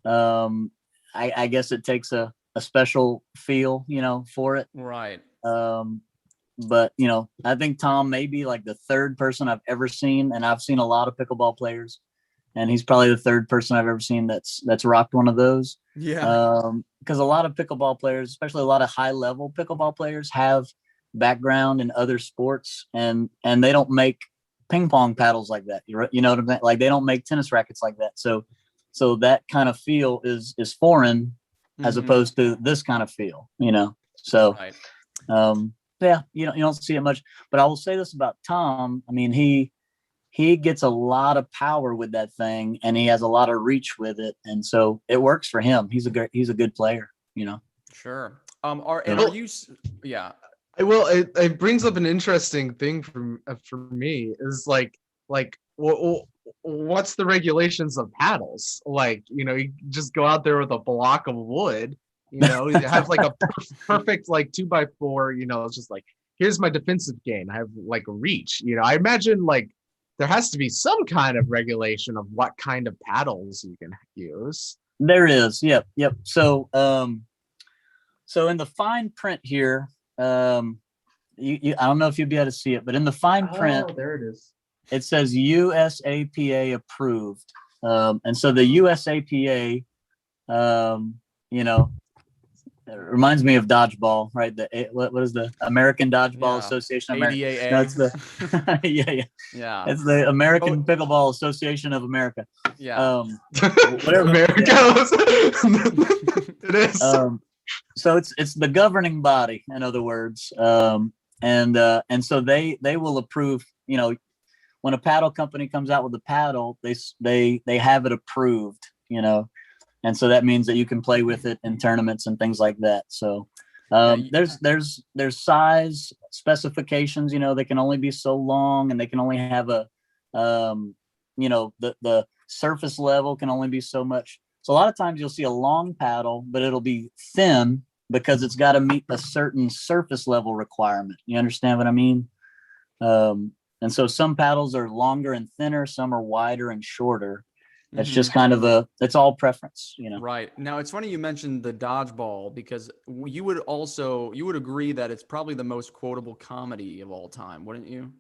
I guess it takes a special feel, for it. Right. But I think Tom may be like the third person I've ever seen, and I've seen a lot of pickleball players, and he's probably the third person I've ever seen that's rocked one of those. Yeah. Because a lot of pickleball players, especially a lot of high level pickleball players, have background in other sports, and they don't make ping pong paddles like that. You know what I mean? Like they don't make tennis rackets like that. So that kind of feel is foreign as opposed to this kind of feel, So, right. Yeah, you don't see it much. But I will say this about Tom. I mean, he gets a lot of power with that thing, and he has a lot of reach with it, and so it works for him. He's a good player, Sure. Yeah. Well, it brings up an interesting thing for me is like what's the regulations of paddles? Like, you just go out there with a block of wood, you have like a perfect like 2x4, it's just like, here's my defensive game. I have like reach, I imagine like there has to be some kind of regulation of what kind of paddles you can use. There is. Yep. So in the fine print here, I don't know if you'll be able to see it, but in the fine print, there it is. It says USAPA approved. And so the USAPA, it reminds me of dodgeball, right? What is the American Dodgeball Association? ADAA. No, it's the Yeah. It's the American Pickleball Association of America. Yeah. Whatever. America. It is. So it's the governing body, in other words. And so they will approve. When a paddle company comes out with a paddle, they have it approved. And so that means that you can play with it in tournaments and things like that. So there's size specifications, they can only be so long, and they can only have the surface level can only be so much. So a lot of times you'll see a long paddle, but it'll be thin because it's got to meet a certain surface level requirement. You understand what I mean? And so some paddles are longer and thinner, some are wider and shorter. It's just kind of it's all preference, Right. Now, it's funny you mentioned the dodgeball, because you would agree that it's probably the most quotable comedy of all time, wouldn't you?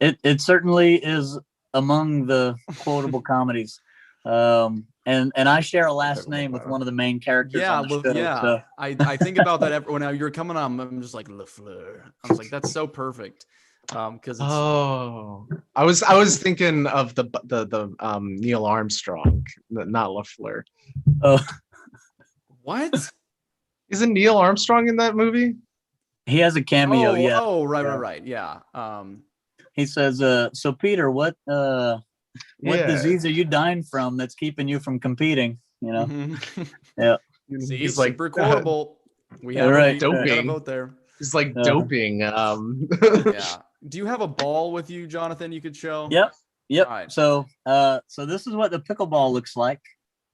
It certainly is among the quotable comedies. And I share a last name with one of the main characters. Yeah, on the show, yeah. So. I think about that when you're coming on. I'm just like LaFleur. I was like, that's so perfect. Because I was thinking of the Neil Armstrong, not LaFleur. Oh, what? Isn't Neil Armstrong in that movie? He has a cameo. Yeah. Oh, right. Yeah. He says, "So Peter, what disease are you dying from that's keeping you from competing?" Yeah. See, he's super like quotable. We have doping. A vote there. He's like doping. Yeah. Do you have a ball with you, Jonathan? You could show. Yep. Right. So this is what the pickleball looks like.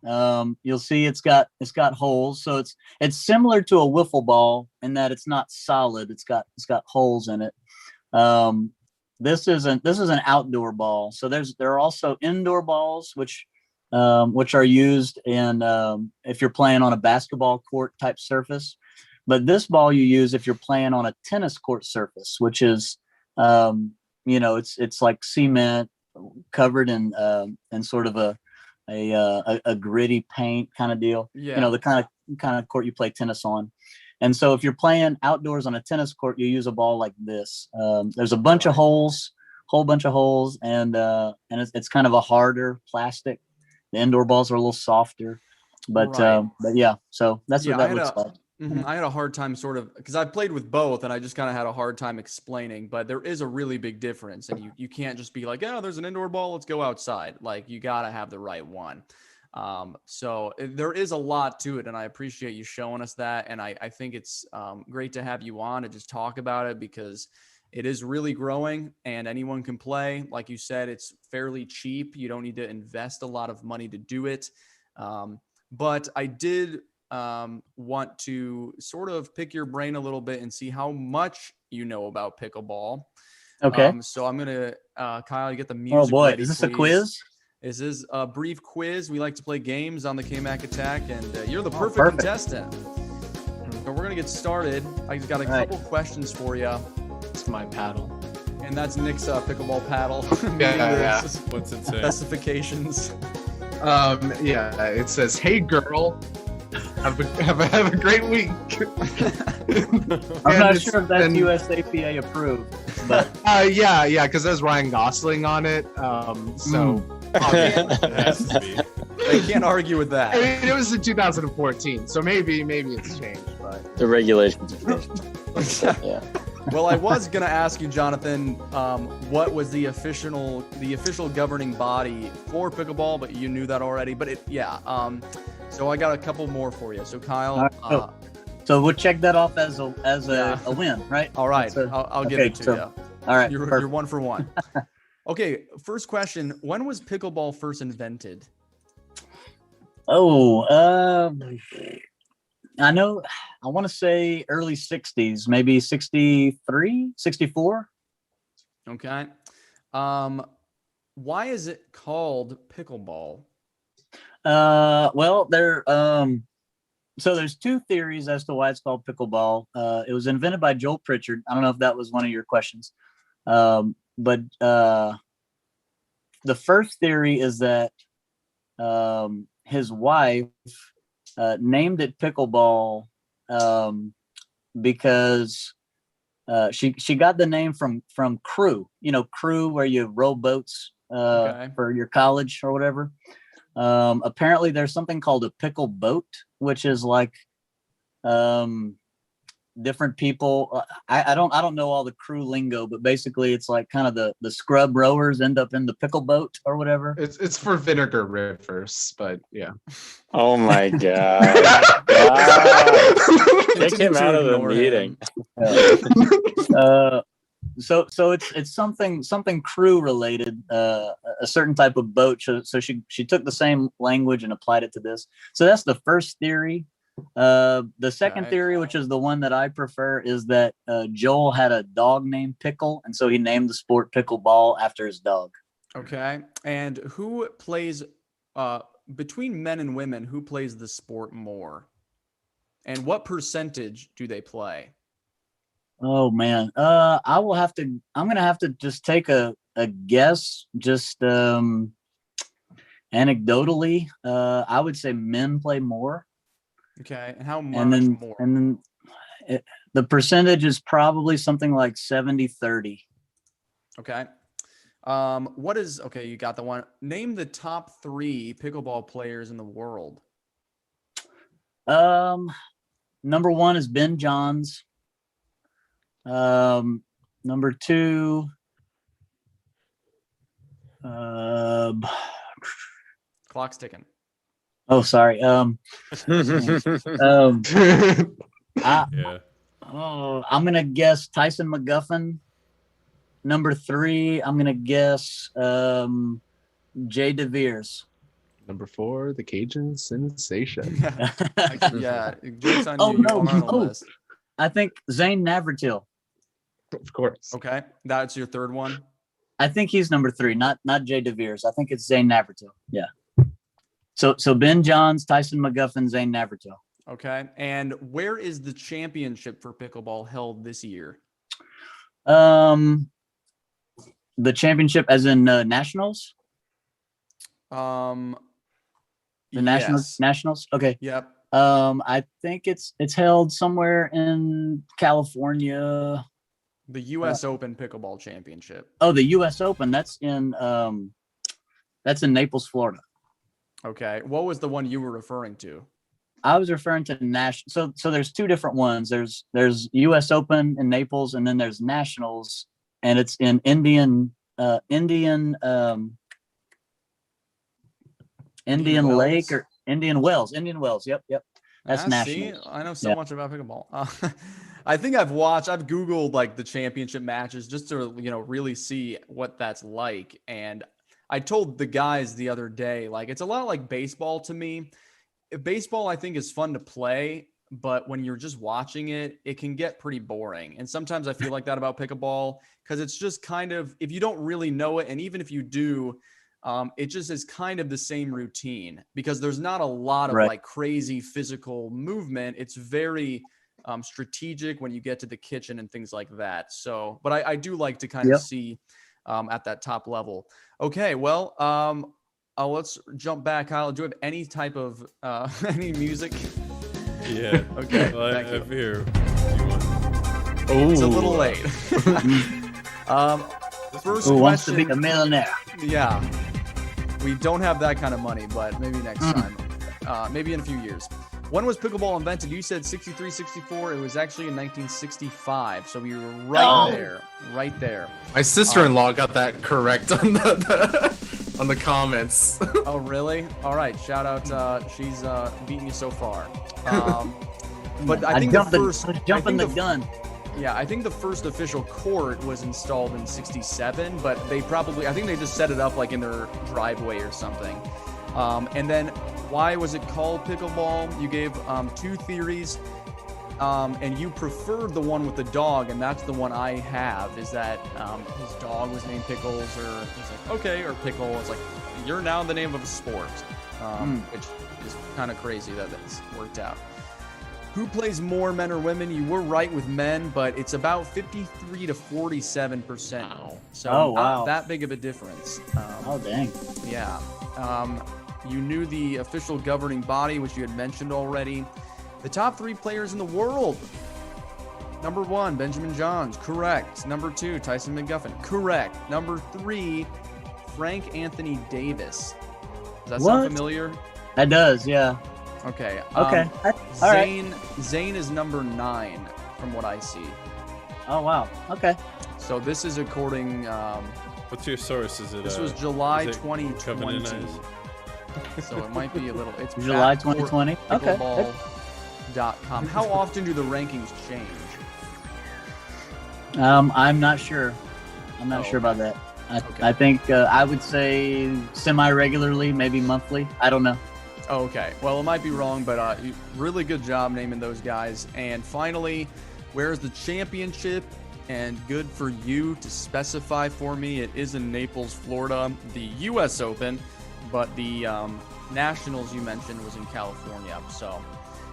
You'll see it's got holes. So it's similar to a wiffle ball in that it's not solid. It's got holes in it. This is an outdoor ball. So there are also indoor balls which are used in if you're playing on a basketball court type surface. But this ball you use if you're playing on a tennis court surface, which is it's like cement covered in sort of a gritty paint kind of deal. Yeah. You know, the kind of court you play tennis on. And so if you're playing outdoors on a tennis court, you use a ball like this. There's a bunch of holes, whole bunch of holes, and it's kind of a harder plastic. The indoor balls are a little softer, but yeah. So that's what that looks like. I had a hard time sort of, because I've played with both and I just kind of had a hard time explaining, but there is a really big difference, and you can't just be like, oh, there's an indoor ball, let's go outside. Like, you got to have the right one. So there is a lot to it, and I appreciate you showing us that. And I think it's great to have you on to just talk about it, because it is really growing and anyone can play. Like you said, it's fairly cheap. You don't need to invest a lot of money to do it. But I did want to sort of pick your brain a little bit and see how much you know about pickleball. Okay. So I'm going to, Kyle, you get the music. Oh boy, ready, is this please. a quiz? This is a brief quiz. We like to play games on the Kmac Attack, and you're the perfect contestant. So we're going to get started. I just got a couple questions for you. It's my paddle. And that's Nick's pickleball paddle. Yeah. What's it say? Specifications. Yeah, it says, "Hey girl, have a great week." I'm not sure if that's USAPA approved, but yeah, because there's Ryan Gosling on it. So It has to be. I can't argue with that. I mean, it was in 2014, so maybe it's changed, but The regulations. Yeah. Well, I was gonna ask you, Jonathan, what was the official governing body for pickleball, but you knew that already. But so I got a couple more for you. So Kyle, so we'll check that off as a win, right? all right, I'll give it to you. All right, You're 1 for 1. Okay, first question: when was pickleball first invented? I know, I want to say early 60s, maybe 63, 64. Okay. Why is it called pickleball? Well, so there's two theories as to why it's called pickleball. It was invented by Joel Pritchard. I don't know if that was one of your questions. But the first theory is that his wife named it pickleball because she got the name from crew. You know, crew, where you row boats for your college or whatever. Apparently there's something called a pickle boat, which is like different people. I don't know all the crew lingo, but basically it's like kind of the scrub rowers end up in the pickle boat or whatever. it's for vinegar rivers, but yeah. Oh my god! Wow. Take him out of the meeting. So it's something crew related, a certain type of boat. So she took the same language and applied it to this. So that's the first theory. The second theory, which is the one that I prefer, is that Joel had a dog named Pickle, and so he named the sport pickleball after his dog. Okay. And who plays between men and women, who plays the sport more? And what percentage do they play? Oh man. I'm gonna have to just take a guess, just anecdotally. I would say men play more. Okay. And how much more? And then the percentage is probably something like 70-30. Okay. Okay, you got the one. Name the top 3 pickleball players in the world. Number 1 is Ben Johns. Number 2, Clock's ticking. oh, sorry. Yeah. I'm gonna guess Tyson McGuffin. Number 3, I'm gonna guess Jay DeVeers. Number 4, the Cajun sensation. Yeah. Joke's on Oh, you. no, You are on the no. list. I think Zane Navratil. Of course. Okay. That's your third one. I think he's number 3, not Jay DeVeers. I think it's Zane Navratil. Yeah. So Ben Johns, Tyson McGuffin, Zane Navratil. Okay. And where is the championship for pickleball held this year? The championship, as in nationals. The Nationals. Okay. Yep. I think it's held somewhere in California. The U.S. Open Pickleball Championship. Oh, the U.S. Open. That's in Naples, Florida. Okay. What was the one you were referring to? I was referring to national. So there's two different ones. There's U.S. Open in Naples, and then there's nationals, and it's in Indian Lake or Indian Wells. Yep. That's nationals. See, I know so much about pickleball. I think I've Googled like the championship matches just to, really see what that's like. And I told the guys the other day, like, it's a lot like baseball to me. Baseball, I think, is fun to play, but when you're just watching it, it can get pretty boring. And sometimes I feel like that about pickleball, because it's just kind of, if you don't really know it, and even if you do, it just is kind of the same routine, because there's not a lot of like crazy physical movement. It's very strategic when you get to the kitchen and things like that. So, but I do like to kind of see at that top level. Okay, well, let's jump back. Kyle, do you have any type of any music? Yeah. Okay. Well, I have here. It's a little late. First Who wants to question. be a millionaire? Yeah. We don't have that kind of money, but maybe next time. Maybe in a few years. When was pickleball invented? You said 63, 64. It was actually in 1965. So we were right there. My sister-in-law got that correct on the comments. Oh, really? All right. Shout out. She's beating you so far. But I think jumping the gun. Yeah, I think the first official court was installed in 67, but I think they just set it up like in their driveway or something. And then why was it called pickleball? You gave two theories, and you preferred the one with the dog, and that's the one I have, is that his dog was named Pickles, or he's like, okay, or Pickle. It's like, you're now the name of a sport, which is kind of crazy that it's worked out. Who plays more, men or women? You were right with men, but it's about 53 to 47%. Wow. So not that big of a difference. Dang. Yeah. You knew the official governing body, which you had mentioned already. The top 3 players in the world. Number 1, Benjamin Johns. Correct. Number 2, Tyson McGuffin. Correct. Number 3, Frank Anthony Davis. Does that sound familiar? That does, yeah. Okay. Okay. Zane is number 9 from what I see. Oh, wow. Okay. So this is according... what's your source? Is it? This was July 2020. So it might be a little... It's July 2020? Okay. Pickleball.com. How often do the rankings change? I'm not sure. I'm not sure about that. I think I would say semi-regularly, maybe monthly. I don't know. Okay. Well, it might be wrong, but really good job naming those guys. And finally, where's the championship? And good for you to specify for me. It is in Naples, Florida, the U.S. Open, but the Nationals you mentioned was in California. So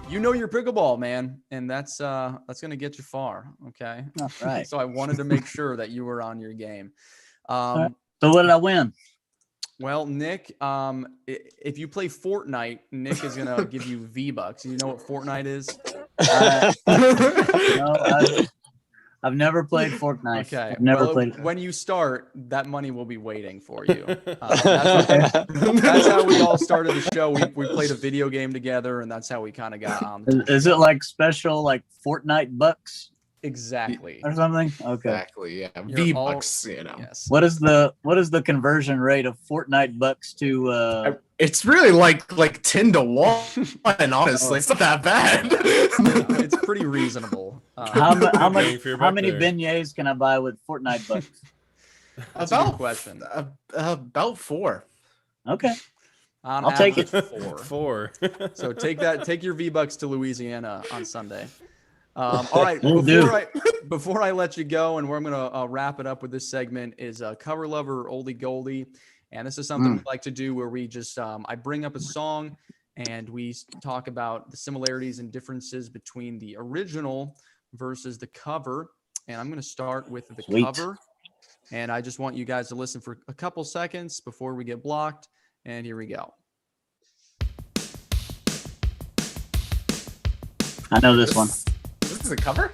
you know your pickleball, man, and that's going to get you far. Okay. All right. So I wanted to make sure that you were on your game. So what did I win? Well, Nick, if you play Fortnite, Nick is gonna give you V-Bucks. You know what Fortnite is? No, I've never played Fortnite. Okay. I've never played it. When you start, that money will be waiting for you. That's how we all started the show. We played a video game together, and that's how we kind of got on. Is it like special, like Fortnite bucks? Exactly. Or something? Okay. Exactly. Yeah. V-Bucks, Yes. What is the conversion rate of Fortnite bucks to It's really like 10 to 1, honestly. It's not that bad. It's pretty reasonable. How many beignets can I buy with Fortnite bucks? That's a good question. About 4. Okay. I'll take it. 4. So take your V-Bucks to Louisiana on Sunday. All right. Before I let you go, and where I'm going to wrap it up with this segment is Cover Lover Oldie Goldie. And this is something we like to do where we just, I bring up a song and we talk about the similarities and differences between the original versus the cover. And I'm going to start with the cover. And I just want you guys to listen for a couple seconds before we get blocked. And here we go. I know this one. This is a cover?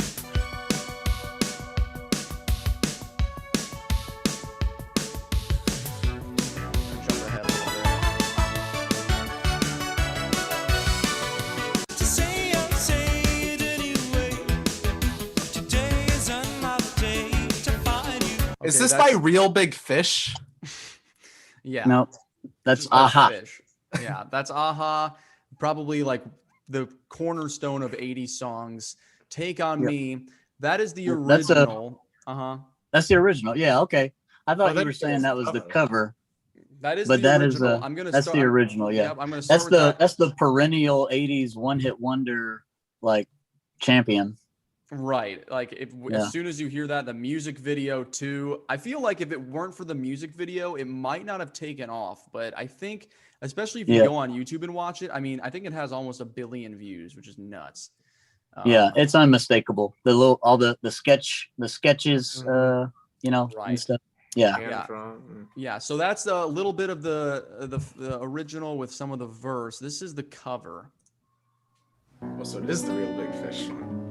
Jump ahead a little bit. Is Okay, this that's- by Real Big Fish? Yeah. No, that's Just by Aha. Fish. Yeah, that's Aha. Probably like the cornerstone of 80s songs. Take on Yep. Me. That is the That's a- original. Uh-huh. That's the original. Yeah, okay. I thought that you were is saying that was the cover. That is But the that is, original. I'm gonna that's start, the original, yeah. Yep, I'm gonna start That's with the that. that's the perennial '80s one-hit wonder like champion. Right. Like Yeah. as soon as you hear that, the music video too. I feel like if it weren't for the music video, it might not have taken off. But I think, especially if you Yeah. go on YouTube and watch it, I mean, I think it has almost 1 billion views, which is nuts. Yeah, it's unmistakable. The little all the sketches, you know, Right. and stuff. Yeah. Yeah. So that's a little bit of the original with some of the verse. This is the cover. Oh, so it is the Real Big Fish one.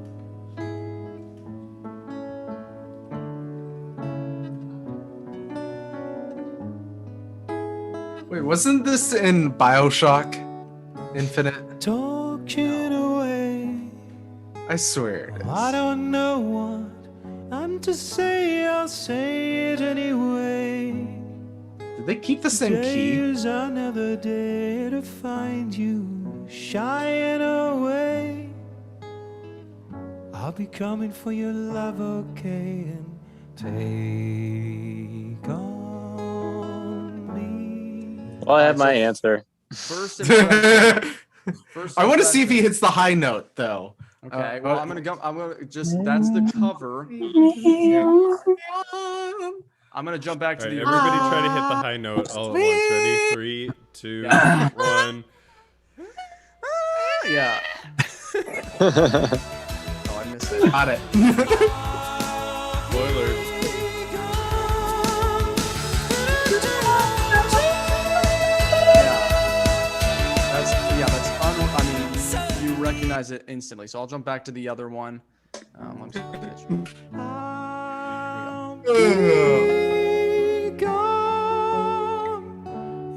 Wait, wasn't this in BioShock Infinite? Talking away. I swear it is. I don't know what I'm to say, I'll say it anyway. Did they keep the same key? Days another day to find you shying away. I'll be coming for your love, okay, and take on me. Well, I have my answer. First impression. First I want to see if he impression. hits the high note though. Okay. Well, I'm gonna just. That's the cover. I'm gonna jump back to All right, the everybody original. try to hit the high note all at once. Ready? 3, 2, Yeah. 1. Yeah. Oh, I missed it. Got it. Spoilers. That's I mean, you recognize it instantly. So I'll jump back to the other one. Let me see if I can Be gone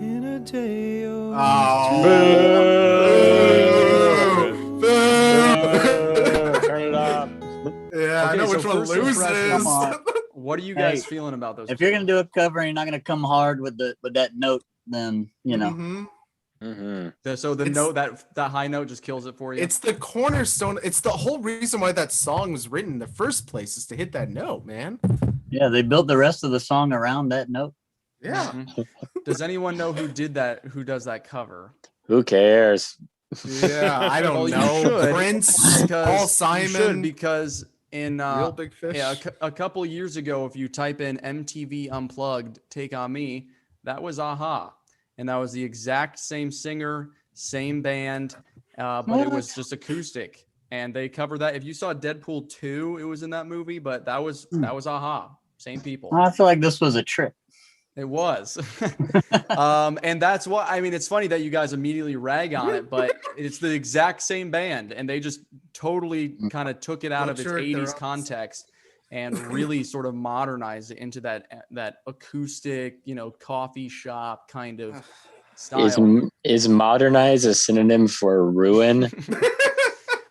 in a day or Turn it up. Yeah, I Okay, know so which one first impression, loses. come on. What are you guys Hey, feeling about those? If you're gonna do a cover and you're not gonna come hard with that note, then you know. Mhm. Mm-hmm. So the It's- note that high note just kills it for you. It's the cornerstone. It's the whole reason why that song was written in the first place is to hit that note, man. Yeah, they built the rest of the song around that note. Yeah. Mhm. Does anyone know who did that? Who does that cover? Who cares? Yeah, I don't Well, you know. should, Prince, Because Paul you should, Simon, because in Real Big Fish. yeah, a couple years ago, if you type in MTV Unplugged, Take on Me, that was Aha, and that was the exact same singer, same band, but it was just acoustic, and they covered that. If you saw Deadpool 2, it was in that movie, but that was Aha, same people. I feel like this was a trick. It was. And that's why, I mean, it's funny that you guys immediately rag on it, but it's the exact same band. And they just totally kind of took it out of its Butchered their 80s own- context and really sort of modernized it into that acoustic, coffee shop kind of style. Is modernize a synonym for ruin?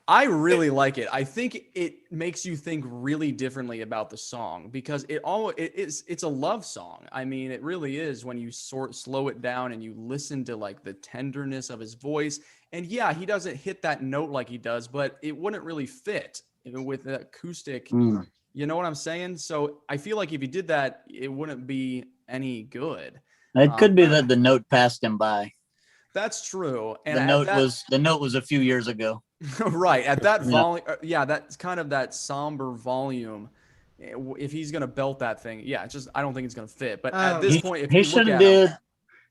I really like it. I think it makes you think really differently about the song because it's a love song. I mean, it really is when you slow it down and you listen to like the tenderness of his voice. And yeah, he doesn't hit that note like he does, but it wouldn't really fit with the acoustic. Mm. You know what I'm saying? So I feel like if he did that, it wouldn't be any good. It could be that the note passed him by. That's true. And The note was a few years ago. Right at that Yeah. volume, that's kind of that somber volume. If he's gonna belt that thing, I don't think it's gonna fit. But at this point, if He you should look have at him, did.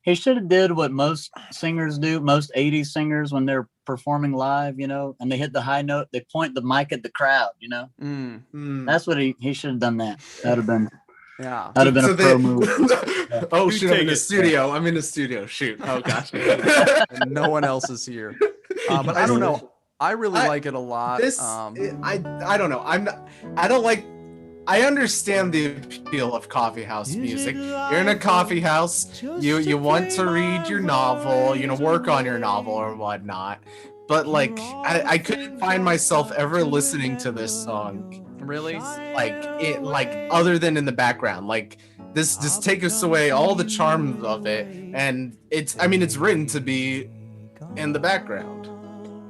He should have did what most singers do, most '80s singers when they're performing live, and they hit the high note. They point the mic at the crowd. Mm. Hmm. That's what he should have done. That would have been. Yeah. That'd have been So a pro they- move. Oh You shoot! I'm take in the it. studio. I'm in the studio. Shoot. Oh gosh. And no one else is here. But I don't know. I really I- like it a lot. I don't know. I don't like. I understand the appeal of coffee house music. You're in a coffee house. You want to read your novel. Work on your novel or whatnot. But like, I couldn't find myself ever listening to this song. Really? Like other than in the background. Like this just takes away all the charm of it. And it's written to be in the background.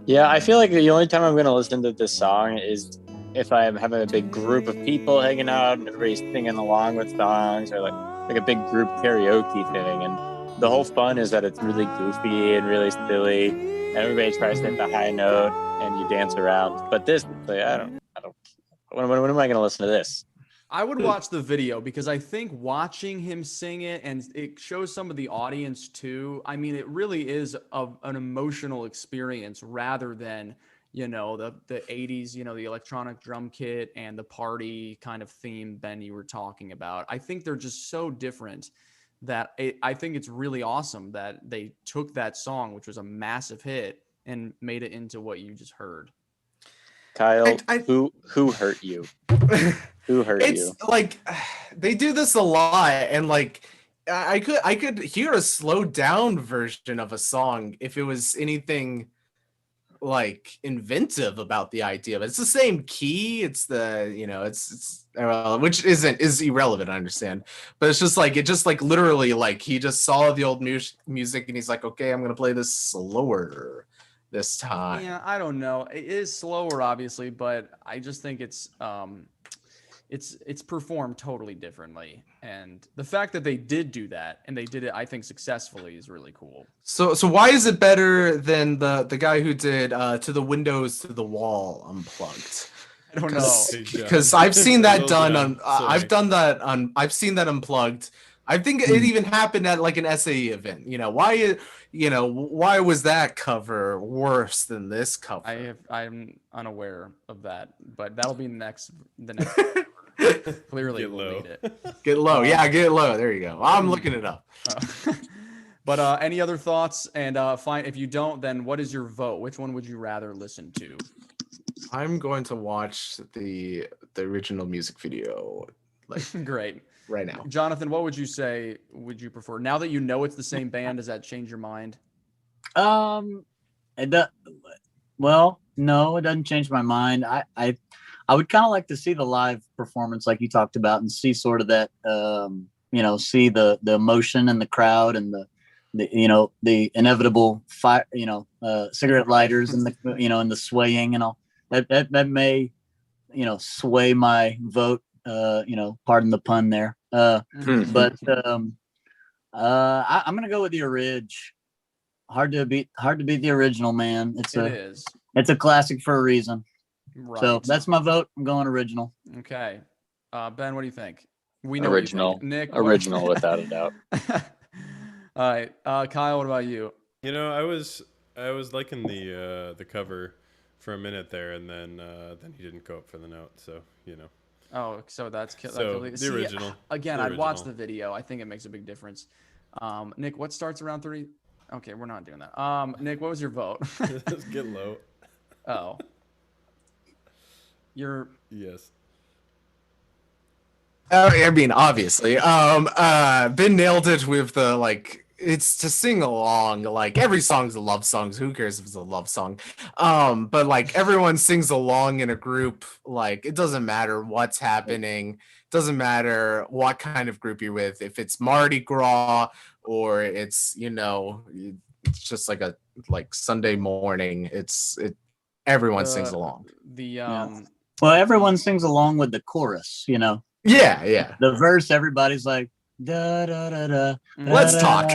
Yeah, I feel like the only time I'm going to listen to this song is if I'm having a big group of people hanging out and everybody's singing along with songs, or like a big group karaoke thing. And the whole fun is that it's really goofy and really silly. And everybody tries to hit the high note and you dance around. But this, like, I don't. When am I going to listen to this? I would watch the video because I think watching him sing it, and it shows some of the audience too. I mean, it really is an emotional experience rather than, the 80s, the electronic drum kit and the party kind of theme, Ben, you were talking about. I think they're just so different that I think it's really awesome that they took that song, which was a massive hit, and made it into what you just heard. Kyle, who hurt you? Who hurt you? It's like they do this a lot, and like I could hear a slowed down version of a song if it was anything like inventive about the idea. But it's the same key. It's the it's which is irrelevant. I understand, but it's just like literally like he just saw the old music and he's like, okay, I'm gonna play this slower this time. Yeah, I don't know. It is slower, obviously, but I just think it's performed totally differently. And the fact that they did do that and they did it, I think, successfully is really cool. So why is it better than the guy who did To the Windows to the Wall Unplugged? I don't know. Because I've seen that done on Sorry. I've seen that unplugged. I think it even happened at like an SAE event. Why was that cover worse than this cover? I'm unaware of that, but that'll be the next clearly Get we'll low. need it. Get low. Yeah, get low. There you go. I'm looking it up. But any other thoughts? And fine, if you don't, then what is your vote? Which one would you rather listen to? I'm going to watch the original music video Great. right now. Jonathan, what would you say would you prefer? Now that you know it's the same band, does that change your mind? Well, no, it doesn't change my mind. I would kind of like to see the live performance like you talked about and see sort of that, see the emotion in the crowd and the inevitable fire, cigarette lighters and and the swaying and all that may, sway my vote, pardon the pun there. But I'm going to go with the orig. Hard to beat the original, man. It's a classic for a reason. Right. So that's my vote. I'm going original. Okay. Ben, what do you think? We know Original. what you think. Nick, Original, without a doubt. All right. Kyle, what about you? I was liking the cover for a minute there, and then he didn't go up for the note. So Oh, so that's the original. Again, The I'd watch original. the video. I think it makes a big difference. Nick, what starts around 3? Okay, we're not doing that. Nick, what was your vote? Just get low. Oh. Yes. Obviously. Ben nailed it with the it's to sing along. Like every song's a love song. So who cares if it's a love song? But like everyone sings along in a group. Like it doesn't matter what's happening. Doesn't matter what kind of group you're with. If it's Mardi Gras or it's it's just like Sunday morning. Everyone sings along. Well, everyone sings along with the chorus, Yeah. The verse, everybody's like, da da da da. Let's talk.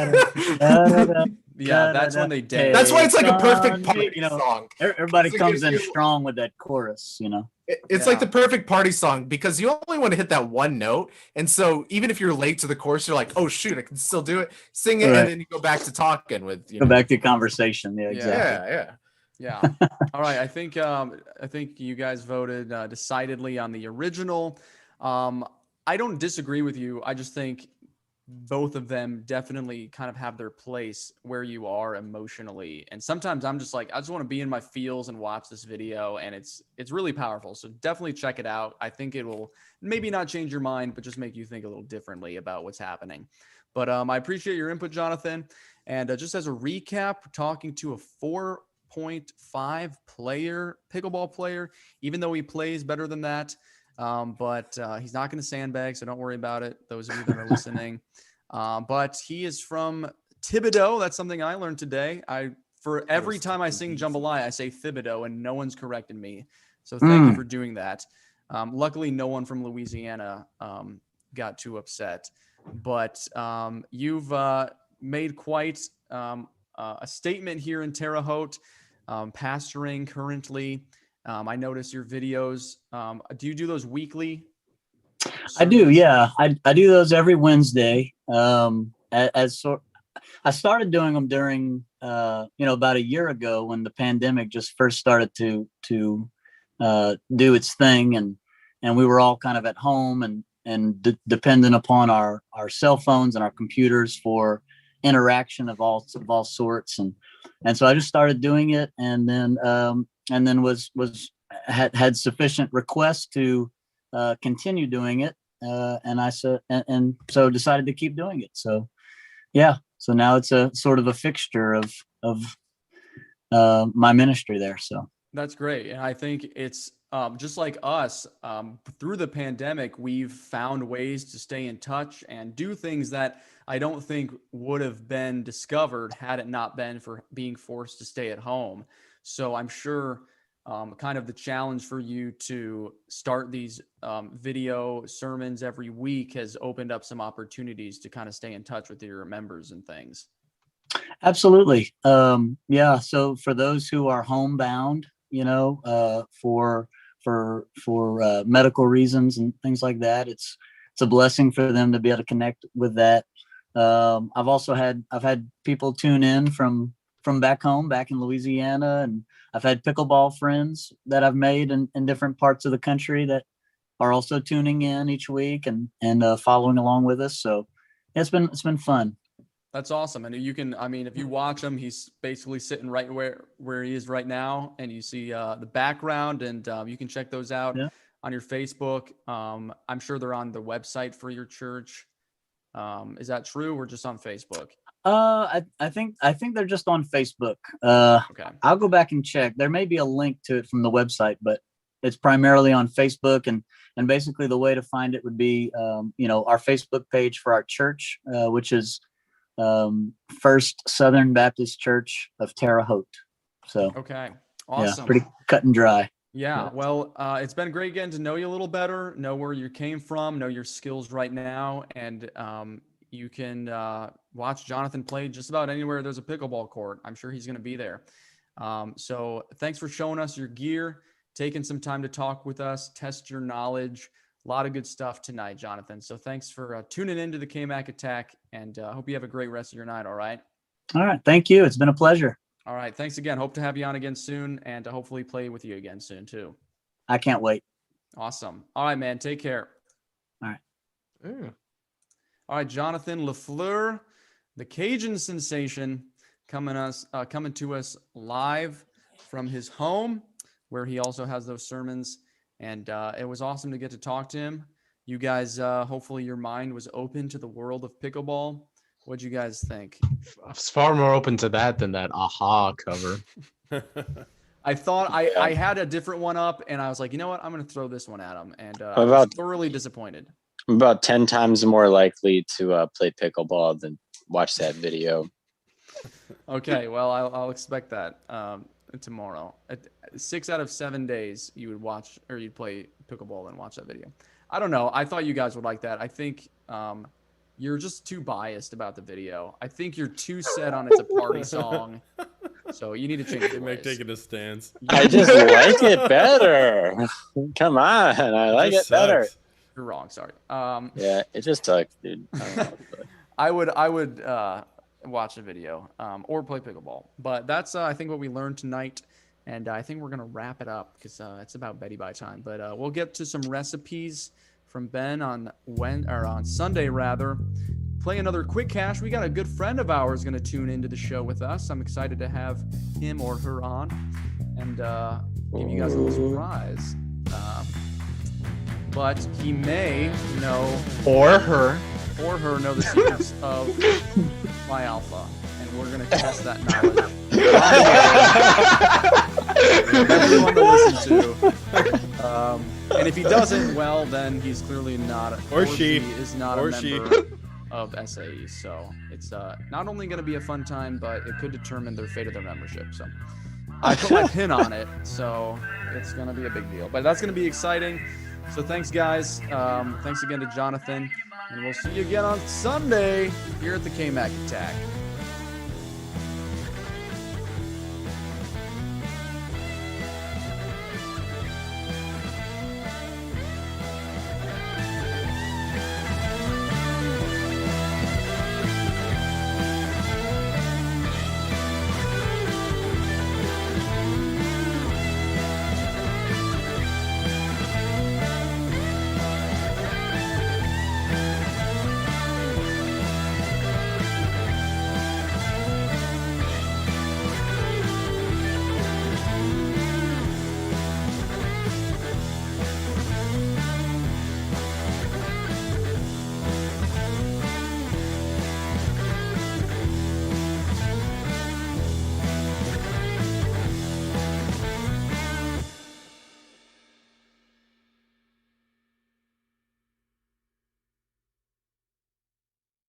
Yeah, that's when they dance. That's why it's like a perfect party song. Everybody comes in strong with that chorus, It's like the perfect party song because you only want to hit that one note. And so even if you're late to the chorus, you're like, oh, shoot, I can still do it. Sing it, and then you go back to talking with, Go back to conversation. Yeah, exactly. Yeah. All right. I think you guys voted decidedly on the original. I I don't disagree with you. I just think both of them definitely kind of have their place where you are emotionally. And sometimes I'm just like, I just want to be in my feels and watch this video, and it's really powerful. So definitely check it out. I think it will maybe not change your mind, but just make you think a little differently about what's happening. But I appreciate your input, Jonathan. And just as a recap, we're talking to a 4.5 player pickleball player, even though he plays better than that. But he's not going to sandbag, so don't worry about it, those of you that are listening. But he is from Thibodeau. That's something I learned today. For every time I sing Jambalaya, I say Thibodeau, and no one's corrected me. So thank you for doing that. Luckily, no one from Louisiana got too upset. But you've made quite a statement here in Terre Haute, pastoring currently. I notice your videos. Do you do those weekly? I do, yeah. I do those every Wednesday. I started doing them during, about a year ago when the pandemic just first started to do its thing, and we were all kind of at home and dependent upon our cell phones and our computers for interaction of all sorts, and so I just started doing it, and then had sufficient requests to continue doing it, and I said, and so decided to keep doing it. So yeah, so now it's a sort of a fixture of my ministry there. So that's great. And I think it's just like us, through the pandemic, we've found ways to stay in touch and do things that I don't think would have been discovered had it not been for being forced to stay at home. So I'm sure kind of the challenge for you to start these video sermons every week has opened up some opportunities to kind of stay in touch with your members and things. Absolutely. Yeah. So for those who are homebound, for medical reasons and things like that, it's a blessing for them to be able to connect with that. I've had people tune in from back home, back in Louisiana, and I've had pickleball friends that I've made in different parts of the country that are also tuning in each week and following along with us. So it's been fun. That's awesome. And you can, I mean, if you watch him, he's basically sitting right where he is right now. And you see the background, and you can check those out on your Facebook. I'm sure they're on the website for your church. Is that true, or just on Facebook? I think they're just on Facebook. Okay. I'll go back and check. There may be a link to it from the website, but it's primarily on Facebook, and basically the way to find it would be, our Facebook page for our church, which is First Southern Baptist Church of Terre Haute. So okay, awesome. Yeah, pretty cut and dry. Yeah, well, it's been great getting to know you a little better, know where you came from, know your skills right now, and you can watch Jonathan play just about anywhere there's a pickleball court. I'm sure he's going to be there. So thanks for showing us your gear, taking some time to talk with us, test your knowledge. A lot of good stuff tonight, Jonathan. So thanks for tuning into the Kmac Attack, and I hope you have a great rest of your night. All right. All right. Thank you. It's been a pleasure. All right. Thanks again. Hope to have you on again soon, and to hopefully play with you again soon too. I can't wait. Awesome. All right, man. Take care. All right. Yeah. All right, Jonathan Lafleur, the Cajun sensation, coming to us live from his home, where he also has those sermons. And it was awesome to get to talk to him. You guys, hopefully your mind was open to the world of pickleball. What'd you guys think? I was far more open to that than that Aha cover. I thought I had a different one up, and I was like, you know what? I'm going to throw this one at him. And I was thoroughly disappointed. I'm about 10 times more likely to play pickleball than watch that video. Okay, well, I'll expect that tomorrow. 6 out of 7 days you would watch, or you'd play pickleball and watch that video. I don't know. I thought you guys would like that. I think you're just too biased about the video. I think you're too set on it's a party song. So you need to change your ways. Taking a stance. I just like it better. Come on, I like it better. You're wrong. Sorry. Yeah, it just sucks, dude. I would watch the video or play pickleball. But that's I think what we learned tonight, and I think we're gonna wrap it up because it's about Betty Bye time. But we'll get to some recipes from Ben on Sunday rather. Play another quick cash. We got a good friend of ours going to tune into the show with us. I'm excited to have him or her on and give you guys a little surprise. But he may know Or her. know the secrets of my alpha, and we're going to test that knowledge. Everyone to listen to. And if he doesn't, well, then he's clearly not, Or she is not a member of SAE. So it's not only going to be a fun time, but it could determine their fate of their membership. So I put my pin on it, so it's going to be a big deal. But that's going to be exciting. So thanks, guys. Thanks again to Jonathan, and we'll see you again on Sunday here at the Kmac Attack.